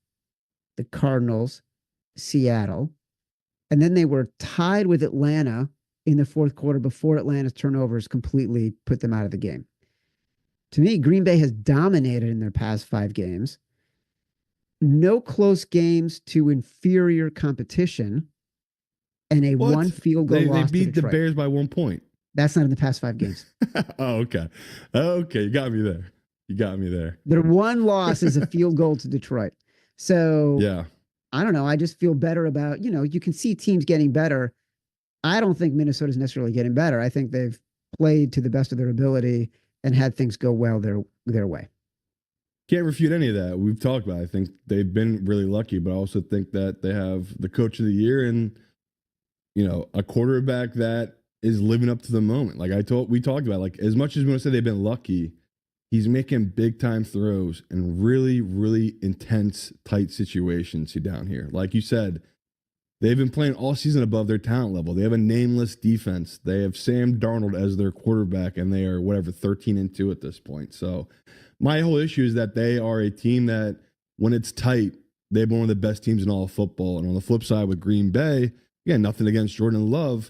the Cardinals, Seattle. And then they were tied with Atlanta in the fourth quarter before Atlanta's turnovers completely put them out of the game. To me, Green Bay has dominated in their past 5 games. No close games to inferior competition, and a What? one field goal loss. They beat the Bears by 1 point. That's not in the past 5 games. Oh, okay. Okay, you got me there. You got me there. Their one loss is a field goal to Detroit. So yeah, I don't know. I just feel better about, you can see teams getting better. I don't think Minnesota's necessarily getting better. I think they've played to the best of their ability and had things go well their way. Can't refute any of that. We've talked about it. I think they've been really lucky, but I also think that they have the coach of the year and, a quarterback that is living up to the moment. Like we talked about, like as much as we want to say they've been lucky, he's making big time throws in really, really intense, tight situations down here. Like you said, they've been playing all season above their talent level. They have a nameless defense. They have Sam Darnold as their quarterback, and they are 13-2 at this point. So my whole issue is that they are a team that when it's tight, they've been one of the best teams in all of football. And on the flip side with Green Bay, again, nothing against Jordan Love,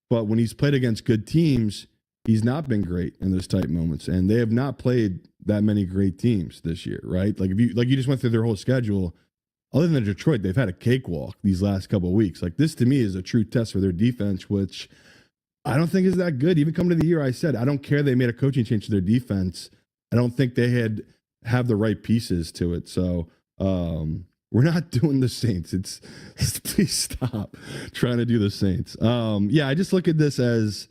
but when he's played against good teams, he's not been great in those tight moments. And they have not played that many great teams this year, right? Like you just went through their whole schedule. Other than Detroit, they've had a cakewalk these last couple of weeks. Like this to me is a true test for their defense, which I don't think is that good. Even coming to the year, I said, I don't care they made a coaching change to their defense. I don't think they have the right pieces to it. So we're not doing the Saints. Please stop trying to do the Saints. I just look at this as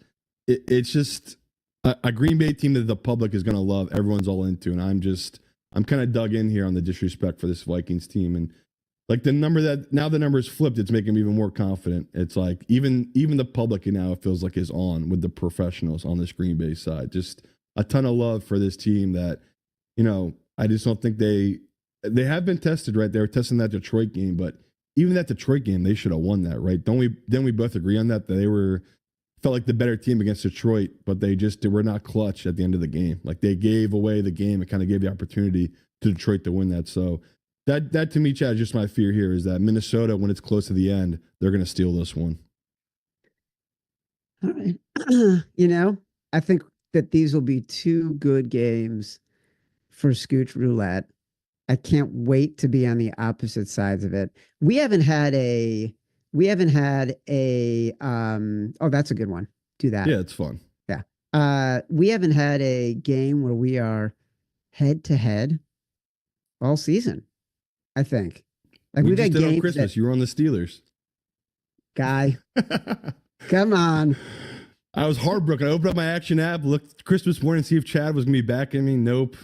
it's just a Green Bay team that the public is going to love. Everyone's all into, and I'm kind of dug in here on the disrespect for this Vikings team. And like the number is flipped, it's making me even more confident. It's like even the public now, it feels like is on with the professionals on this Green Bay side. Just a ton of love for this team that, I just don't think they have been tested, right? They were testing that Detroit game, but even that Detroit game, they should have won that, right? Didn't we both agree on that they felt like the better team against Detroit, but they were not clutch at the end of the game. Like they gave away the game and kind of gave the opportunity to Detroit to win that. So that to me, Chad, is just my fear here is that Minnesota, when it's close to the end, they're going to steal this one. All right. I think that these will be 2 good games for Scooch Roulette. I can't wait to be on the opposite sides of it. We haven't had a that's a good one. Do that. Yeah, it's fun. Yeah. We haven't had a game where we are head to head all season, I think. Like we we've just had did games on Christmas. You were on the Steelers. Guy. Come on. I was heartbroken. I opened up my Action app, looked Christmas morning, see if Chad was gonna be backing me. Nope.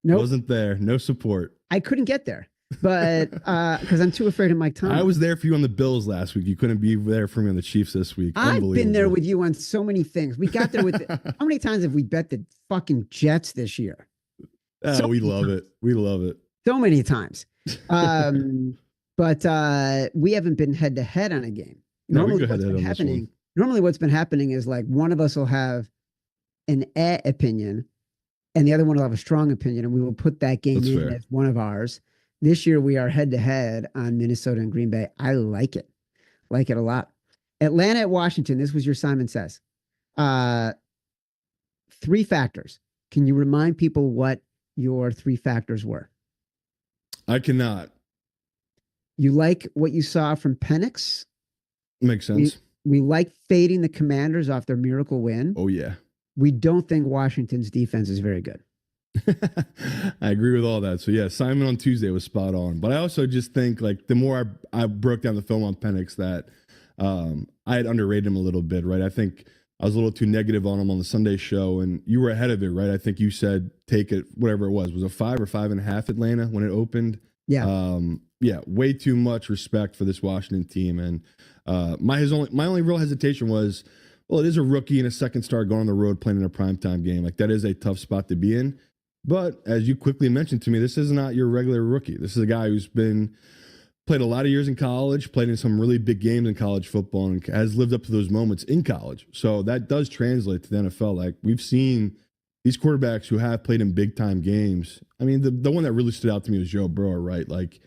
Wasn't there. No support. I couldn't get there. But because I'm too afraid of Mike Tomlin. I was there for you on the Bills last week. You couldn't be there for me on the Chiefs this week. I've been there with you on so many things. We got there with how many times have we bet the fucking Jets this year? We love it. We love it. So many times. But we haven't been head to head on a game. Normally what's been happening is like one of us will have an opinion and the other one will have a strong opinion, and we will put that game in as one of ours. This year we are head to head on Minnesota and Green Bay. I like it a lot. Atlanta at Washington. This was your Simon Says. 3 factors. Can you remind people what your 3 factors were? I cannot. You like what you saw from Penix? Makes sense. We like fading the Commanders off their miracle win. Oh, yeah. We don't think Washington's defense is very good. I agree with all that. So yeah, Simon on Tuesday was spot on. But I also just think like the more I broke down the film on Penix that I had underrated him a little bit, right? I think I was a little too negative on him on the Sunday show, and you were ahead of it, right? I think you said take it, whatever it was. Was it 5 or 5.5 Atlanta when it opened? Yeah. Yeah, way too much respect for this Washington team. And my only real hesitation was, well, it is a rookie and a second star going on the road playing in a primetime game. Like that is a tough spot to be in. But as you quickly mentioned to me, this is not your regular rookie. This is a guy who's played a lot of years in college, played in some really big games in college football, and has lived up to those moments in college. So that does translate to the NFL. Like we've seen these quarterbacks who have played in big time games. I mean, the one that really stood out to me was Joe Burrow, right? Like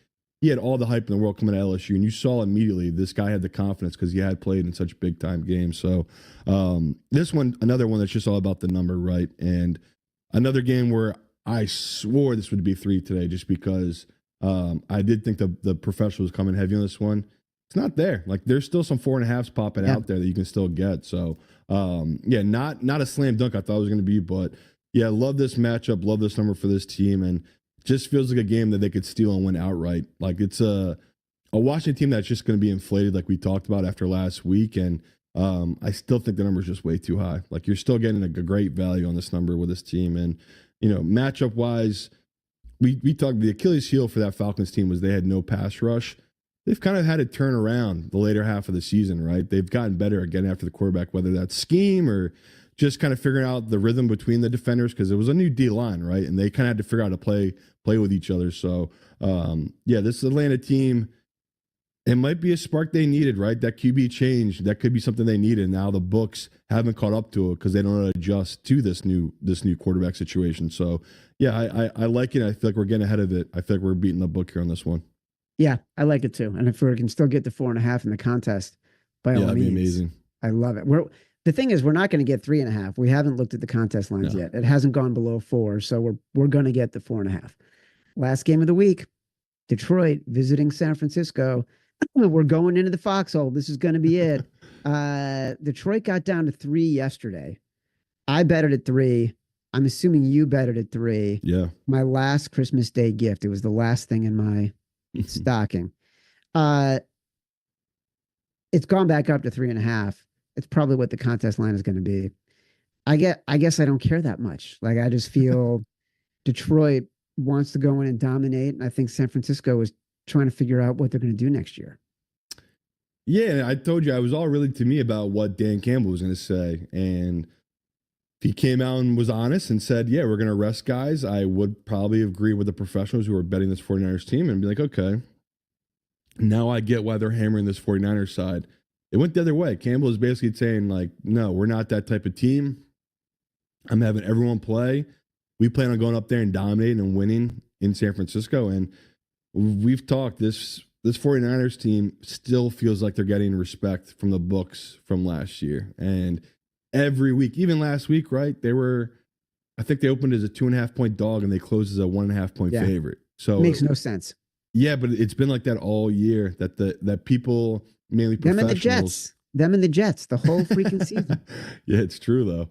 he had all the hype in the world coming to LSU, and you saw immediately this guy had the confidence because he had played in such big time games. So this one, another one that's just all about the number, right? And another game where I swore this would be 3 today just because I did think the professional was coming heavy on this one. It's not there. Like there's still some 4.5s popping out there that you can still get. So yeah, not a slam dunk I thought it was going to be, but yeah, love this matchup, love this number for this team, and just feels like a game that they could steal and win outright. Like it's a Washington team that's just going to be inflated, like we talked about after last week, and I still think the number is just way too high. Like you're still getting a great value on this number with this team, and matchup wise, we talked the Achilles heel for that Falcons team was they had no pass rush. They've kind of had to turn around the later half of the season, right? They've gotten better at getting after the quarterback, whether that's scheme or just kind of figuring out the rhythm between the defenders because it was a new D line, right? And they kind of had to figure out how to play with each other. So yeah, this Atlanta team, it might be a spark they needed, right? That QB change, that could be something they needed. Now the books haven't caught up to it because they don't adjust to this new quarterback situation. So yeah, I like it. I feel like we're getting ahead of it. I feel like we're beating the book here on this one. Yeah, I like it too. And if we can still get the 4.5 in the contest, by all that'd means, be amazing. I love it. The thing is, we're not going to get 3.5. We haven't looked at the contest lines yet. It hasn't gone below 4, so we're going to get the 4.5. Last game of the week, Detroit visiting San Francisco. We're going into the foxhole. This is going to be it. Detroit got down to 3 yesterday. I bet it at 3. I'm assuming you bet it at 3. Yeah. My last Christmas Day gift. It was the last thing in my stocking. It's gone back up to 3.5. It's probably what the contest line is going to be. I guess I don't care that much. Like I just feel Detroit wants to go in and dominate, and I think San Francisco is trying to figure out what they're going to do next year. Yeah, I told you I was all really to me about what Dan Campbell was going to say, and if he came out and was honest and said, yeah, we're going to rest guys, I would probably agree with the professionals who are betting this 49ers team and be like, okay, now I get why they're hammering this 49ers side. It went the other way. Campbell is basically saying, like, no, we're not that type of team. I'm having everyone play. We plan on going up there and dominating and winning in San Francisco. And we've talked, this 49ers team still feels like they're getting respect from the books from last year. And every week, even last week, right, I think they opened as a 2.5-point dog and they closed as a 1.5-point favorite. So it makes no sense. Yeah, but it's been like that all year that people, mainly professionals. Them and the Jets, the whole freaking season. Yeah, it's true though.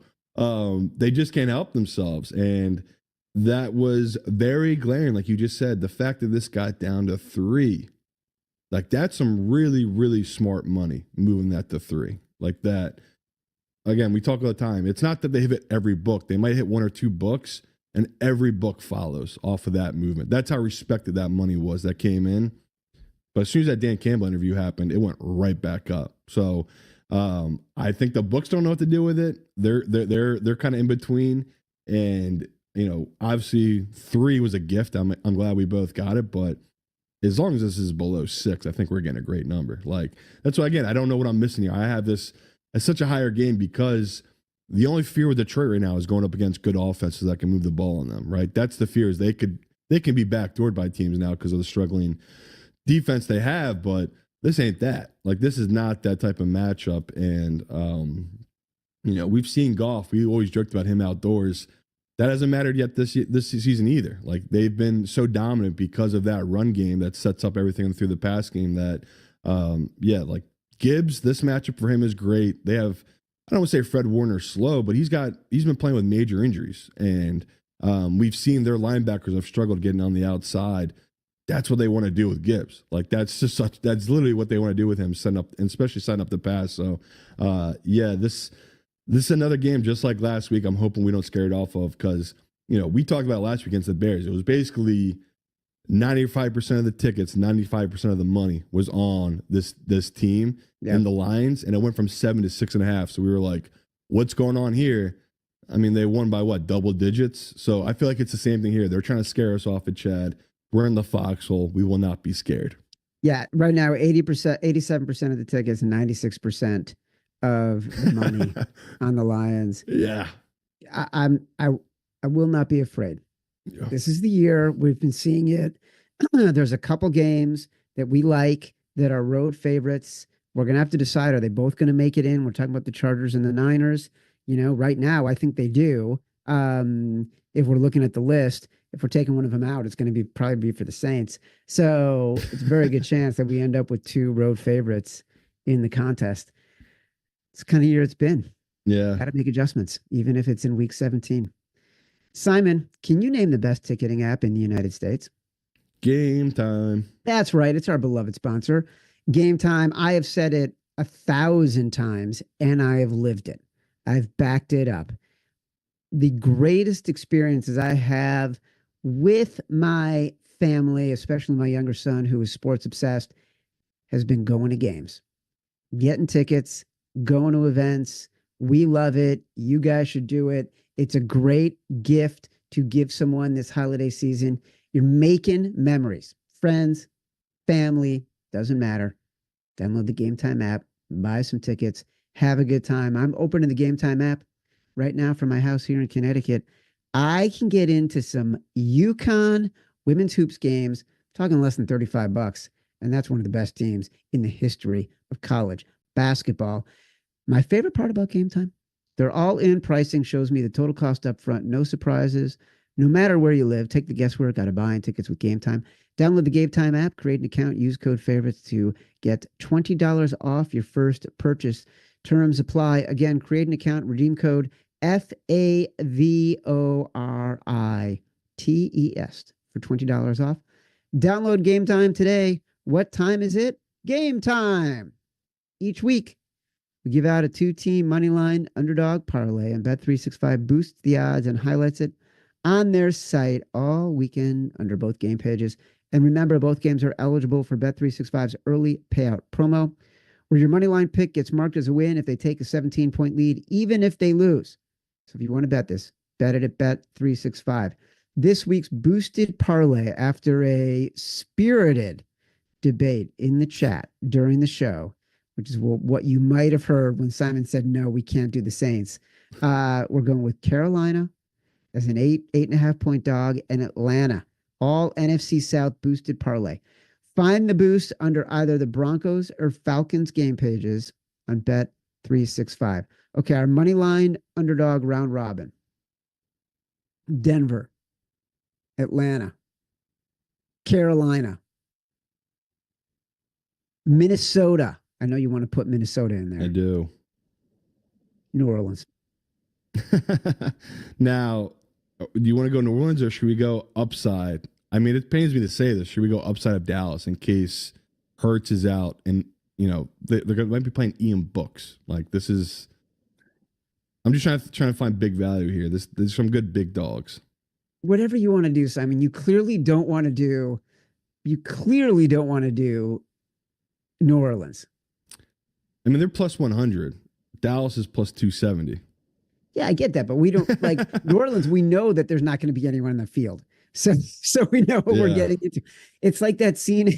They just can't help themselves. And that was very glaring. Like you just said, the fact that this got down to 3, like that's some really, really smart money moving that to 3 like that. Again, we talk all the time. It's not that they hit every book. They might hit 1 or 2 books and every book follows off of that movement. That's how respected that money was that came in. But as soon as that Dan Campbell interview happened, it went right back up. So I think the books don't know what to do with it. They're kind of in between. And obviously 3 was a gift. I'm glad we both got it. But as long as this is below 6, I think we're getting a great number. Like that's why, again, I don't know what I'm missing here. I have this as such a higher game because the only fear with Detroit right now is going up against good offenses that can move the ball on them, right? That's the fear is they can be backdoored by teams now because of the struggling defense they have, but this ain't that. Like this is not that type of matchup. And we've seen Goff. We always joked about him outdoors. That hasn't mattered yet this season either. Like they've been so dominant because of that run game that sets up everything through the pass game that like Gibbs, this matchup for him is great. They have, I don't want to say Fred Warner slow, but he's been playing with major injuries. And We've seen their linebackers have struggled getting on the outside. That's what they want to do with Gibbs. Like that's literally what they want to do with him, setting up, and especially setting up the pass. So yeah, this is another game just like last week. I'm hoping we don't scare it off of, because we talked about last week against the Bears. It was basically 95% of the tickets, 95% of the money was on this team and the Lions, and it went from 7 to 6.5. So we were like, what's going on here? I mean, they won by what, double digits? So I feel like it's the same thing here. They're trying to scare us off at Chad. We're in the foxhole. We will not be scared. Yeah, right now 80%, 87% of the tickets, 96% of the money on the Lions. Yeah. I will not be afraid. Yeah. This is the year. We've been seeing it. There's a couple games that we like that are road favorites. We're going to have to decide, are they both going to make it in? We're talking about the Chargers and the Niners. Right now, I think they do. If we're looking at the list, if we're taking one of them out, it's going to probably be for the Saints. So it's a very good chance that we end up with two road favorites in the contest. It's the kind of year it's been. Yeah. Got to make adjustments, even if it's in week 17. Simon, can you name the best ticketing app in the United States? Game Time. That's right. It's our beloved sponsor. Game Time. I have said it 1,000 times, and I have lived it. I've backed it up. The greatest experiences I have with my family, especially my younger son, who is sports obsessed, has been going to games, getting tickets, going to events. We love it. You guys should do it. It's a great gift to give someone this holiday season. You're making memories. Friends, family, doesn't matter. Download the Game Time app, buy some tickets, have a good time. I'm opening the Game Time app right now from my house here in Connecticut. I can get into some UConn women's hoops games, talking less than $35. And that's one of the best teams in the history of college basketball. My favorite part about Game Time, they're all in. Pricing shows me the total cost up front, no surprises. No matter where you live, take the guesswork out of buying tickets with Game Time. Download the Game Time app, create an account, use code favorites to get $20 off your first purchase. Terms apply. Again, create an account, redeem code FAVORITES for $20 off. Download Game Time today. What time is it? Game time. Each week, we give out a 2-team moneyline underdog parlay, and Bet365 boosts the odds and highlights it on their site all weekend under both game pages. And remember, both games are eligible for Bet365's early payout promo, where your moneyline pick gets marked as a win if they take a 17-point lead, even if they lose. So if you want to bet this, bet it at Bet365. This week's boosted parlay, after a spirited debate in the chat during the show, which is what you might have heard when Simon said, no, we can't do the Saints. We're going with Carolina as an 8.5 point dog, and Atlanta, all NFC South boosted parlay. Find the boost under either the Broncos or Falcons game pages on Bet365. Okay, our money line underdog round robin. Denver, Atlanta, Carolina, Minnesota. I know you want to put Minnesota in there. I do. New Orleans. Now, do you want to go New Orleans, or should we go upside? I mean, it pains me to say this. Should we go upside of Dallas in case Hurts is out, and they might be playing Ian Books? Like, this is. I'm just trying to find big value here. There's some good big dogs. Whatever you want to do, Simon. You clearly don't want to do New Orleans. I mean, they're plus 100. Dallas is plus 270. Yeah, I get that, but we don't like New Orleans. We know that there's not going to be anyone in the field, so we know what we're getting into. It's like that scene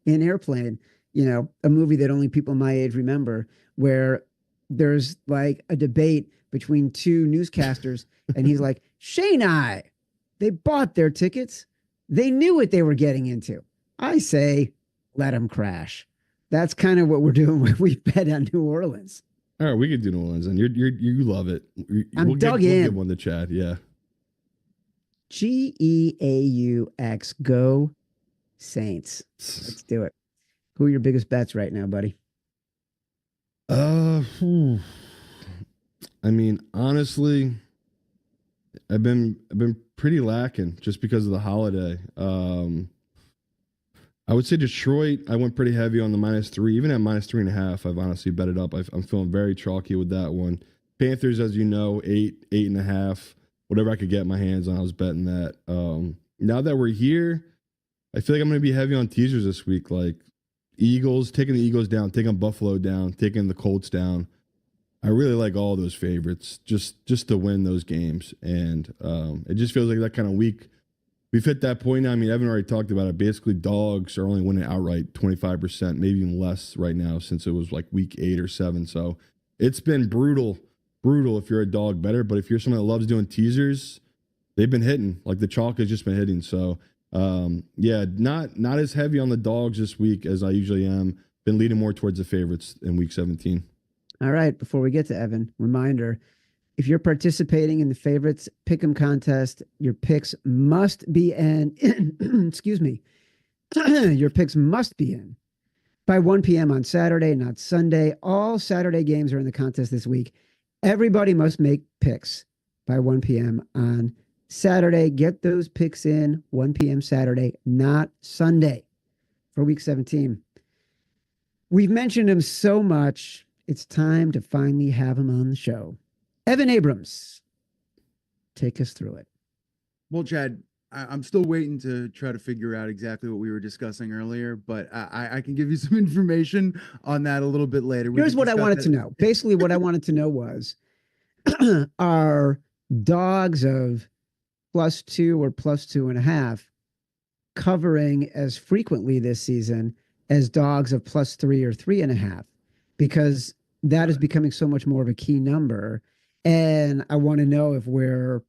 in Airplane, a movie that only people my age remember, where there's like a debate between two newscasters, and he's like, Shane, they bought their tickets. They knew what they were getting into. I say, let them crash. That's kind of what we're doing when we bet on New Orleans. All right, we could do New Orleans, and you love it. I'm dug in. We'll give one to Chad, yeah. GEAUX, go Saints. Let's do it. Who are your biggest bets right now, buddy? I mean, honestly, I've been pretty lacking just because of the holiday. I would say Detroit. I went pretty heavy on the -3, even at -3.5. I've honestly bet it up. I'm feeling very chalky with that one. Panthers, as you know, 8.5, whatever I could get my hands on. I was betting that. Now that we're here, I feel like I'm going to be heavy on teasers this week. Like Eagles, taking the Eagles down, taking Buffalo down, taking the Colts down. I really like all those favorites just to win those games, and it just feels like that kind of week. We've hit that point now. I mean, Evan already talked about it. Basically, dogs are only winning outright 25%, maybe even less right now since it was like week 8 or 7. So it's been brutal if you're a dog better. But if you're someone that loves doing teasers, they've been hitting. Like the chalk has just been hitting. So yeah, not as heavy on the dogs this week as I usually am. Been leaning more towards the favorites in week 17. All right. Before we get to Evan, reminder, if you're participating in the favorites pick'em contest, your picks must be in, excuse me, your picks must be in by 1 p.m. on Saturday, not Sunday. All Saturday games are in the contest this week. Everybody must make picks by 1 p.m. on Saturday. Get those picks in 1 p.m. Saturday, not Sunday for week 17. We've mentioned him so much. It's time to finally have him on the show. Evan Abrams, take us through it. Well, Chad, I'm still waiting to try to figure out exactly what we were discussing earlier, but I can give you some information on that a little bit later. Here's what I wanted to know. Basically, what I wanted to know was, are dogs of +2 or +2.5 covering as frequently this season as dogs of +3 or 3.5? Because that is becoming so much more of a key number. And I want to know if we're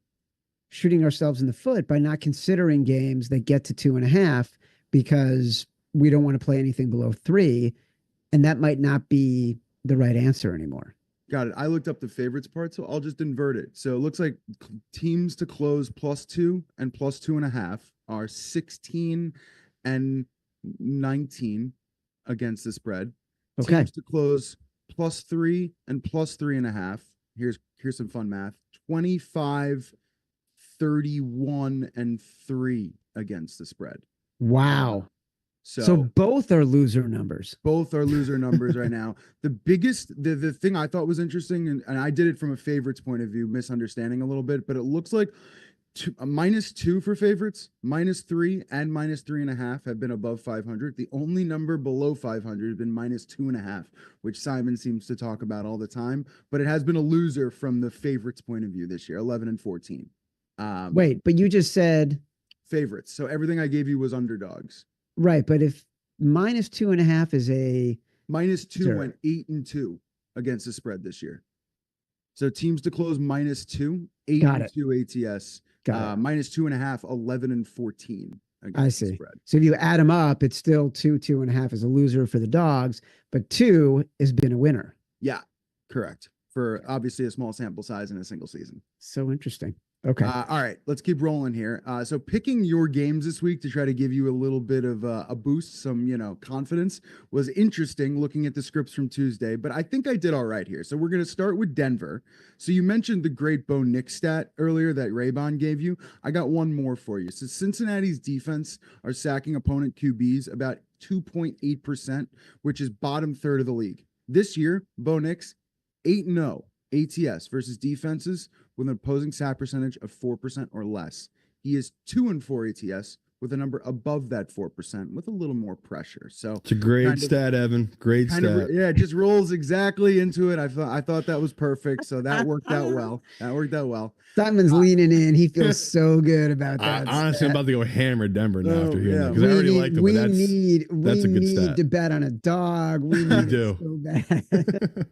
shooting ourselves in the foot by not considering games that get to 2.5 because we don't want to play anything below 3. And that might not be the right answer anymore. Got it. I looked up the favorites part, so I'll just invert it. So it looks like teams to close +2 and +2.5 are 16 and 19 against the spread. Okay. Teams to close +3 and +3.5. Here's some fun math. 25, 31, and 3 against the spread. Wow. So both are loser numbers. Both are loser numbers right now. The biggest, the thing I thought was interesting, and I did it from a favorites point of view, misunderstanding a little bit, but it looks like -2 for favorites, -3 and -3.5 have been above 500. The only number below 500 has been -2.5, which Simon seems to talk about all the time. But it has been a loser from the favorites point of view this year, 11 and 14. Wait, but you just said favorites. So everything I gave you was underdogs. Right, but if -2.5 is a -2 went 8 and 2 against the spread this year. So teams to close -2, 8 and 2 ATS. -2.5, 11 and 14. I see. So if you add them up, it's still 2.5 is a loser for the dogs, but 2 has been a winner. Yeah, correct. For obviously a small sample size in a single season. So interesting. Okay. All right, let's keep rolling here. So picking your games this week to try to give you a little bit of a boost, some, confidence was interesting looking at the scripts from Tuesday, but I think I did all right here. So we're going to start with Denver. So you mentioned the great Bo Nix stat earlier that Raybon gave you. I got one more for you. So Cincinnati's defense are sacking opponent QBs about 2.8%, which is bottom third of the league. This year, Bo Nix, 8-0 ATS versus defenses with an opposing sack percentage of 4% or less. He is 2-4 ATS with a number above that 4% with a little more pressure. So it's a great stat, Evan. Great stat. It just rolls exactly into it. I thought that was perfect. So that worked out well. Simon's leaning in. He feels so good about that. Honestly, I'm about to go hammer Denver now after hearing that because I already liked them. But that's a good stat. We need to bet on a dog. We need it so bad.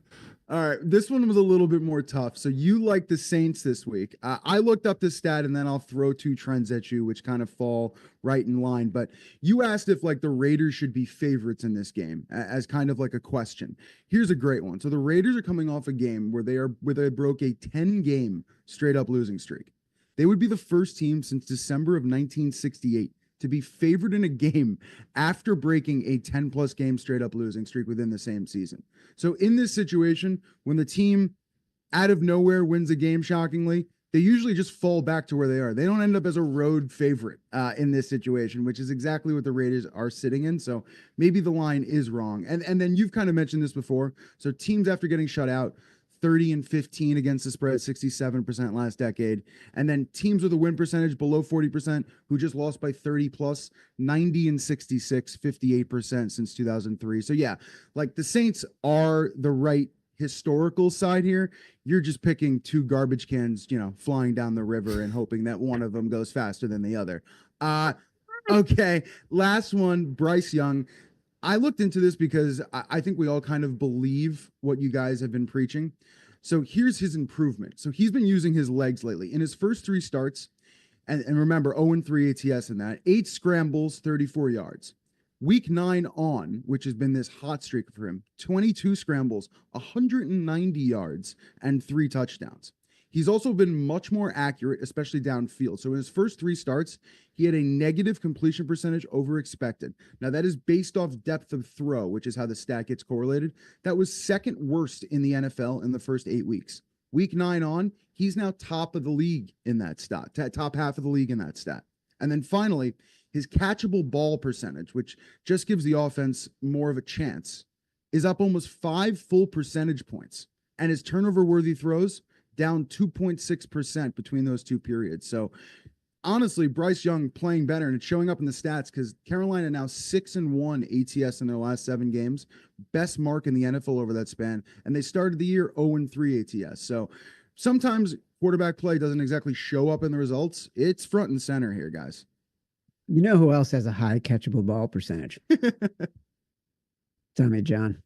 All right, this one was a little bit more tough. So you like the Saints this week. I looked up this stat, and then I'll throw 2 trends at you, which kind of fall right in line. But you asked if the Raiders should be favorites in this game as kind of like a question. Here's a great one. So the Raiders are coming off a game where they broke a 10-game straight up losing streak. They would be the first team since December of 1968 to be favored in a game after breaking a 10+ game straight up losing streak within the same season. So in this situation, when the team out of nowhere wins a game shockingly, they usually just fall back to where they are. They don't end up as a road favorite in this situation, which is exactly what the Raiders are sitting in. So maybe the line is wrong. And then you've kind of mentioned this before. So teams after getting shut out, 30-15 against the spread, 67% last decade. And then teams with a win percentage below 40% who just lost by 30 plus, 90-66, 58% since 2003. So yeah, like the Saints are the right historical side here. You're just picking two garbage cans, flying down the river and hoping that one of them goes faster than the other. Okay, last one, Bryce Young. I looked into this because I think we all kind of believe what you guys have been preaching. So here's his improvement. So he's been using his legs lately. In his first 3 starts, and remember, 0-3 ATS in that, 8 scrambles, 34 yards. Week 9 on, which has been this hot streak for him, 22 scrambles, 190 yards, and 3 touchdowns. He's also been much more accurate, especially downfield. So in his first 3 starts, he had a negative completion percentage over expected. Now, that is based off depth of throw, which is how the stat gets correlated. That was second worst in the NFL in the first 8 weeks. Week 9 on, he's now top of the league in that stat, top half of the league in that stat. And then finally, his catchable ball percentage, which just gives the offense more of a chance, is up almost 5 full percentage points. And his turnover-worthy throws down 2.6% between those 2 periods. So honestly, Bryce Young playing better, and it's showing up in the stats because Carolina now 6-1 ATS in their last 7 games, best mark in the NFL over that span, and they started the year 0-3 ATS. So sometimes quarterback play doesn't exactly show up in the results. It's front and center here, guys. You know who else has a high catchable ball percentage? Tommy John.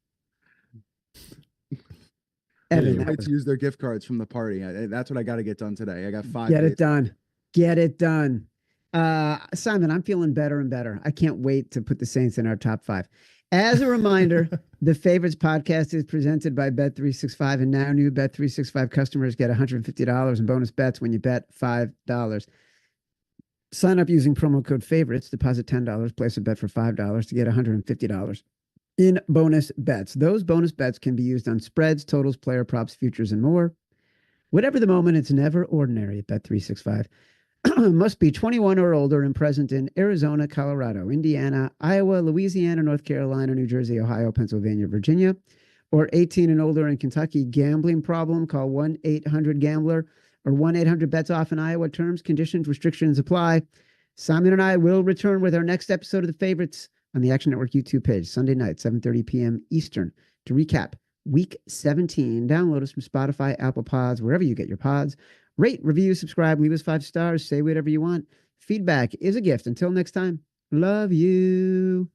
Evan, to use their gift cards from the party. That's what I got to get done today. I got 5 Get days. it done. Get it done. Simon, I'm feeling better and better. I can't wait to put the Saints in our top 5. As a reminder, the Favorites podcast is presented by Bet365, and now new Bet365 customers get $150 in bonus bets when you bet $5. Sign up using promo code Favorites, deposit $10, place a bet for $5 to get $150 in bonus bets. Those bonus bets can be used on spreads, totals, player props, futures, and more. Whatever the moment, it's never ordinary at Bet365. Must be 21 or older and present in Arizona, Colorado, Indiana, Iowa, Louisiana, North Carolina, New Jersey, Ohio, Pennsylvania, Virginia, or 18 and older in Kentucky. Gambling problem? Call 1-800-GAMBLER or 1-800-BETS-OFF in Iowa. Terms, conditions, restrictions apply. Simon and I will return with our next episode of The Favorites on the Action Network YouTube page, Sunday night, 7:30 p.m. Eastern, to recap Week 17. Download us from Spotify, Apple Pods, wherever you get your pods. Rate, review, subscribe, leave us 5 stars, say whatever you want. Feedback is a gift. Until next time, love you.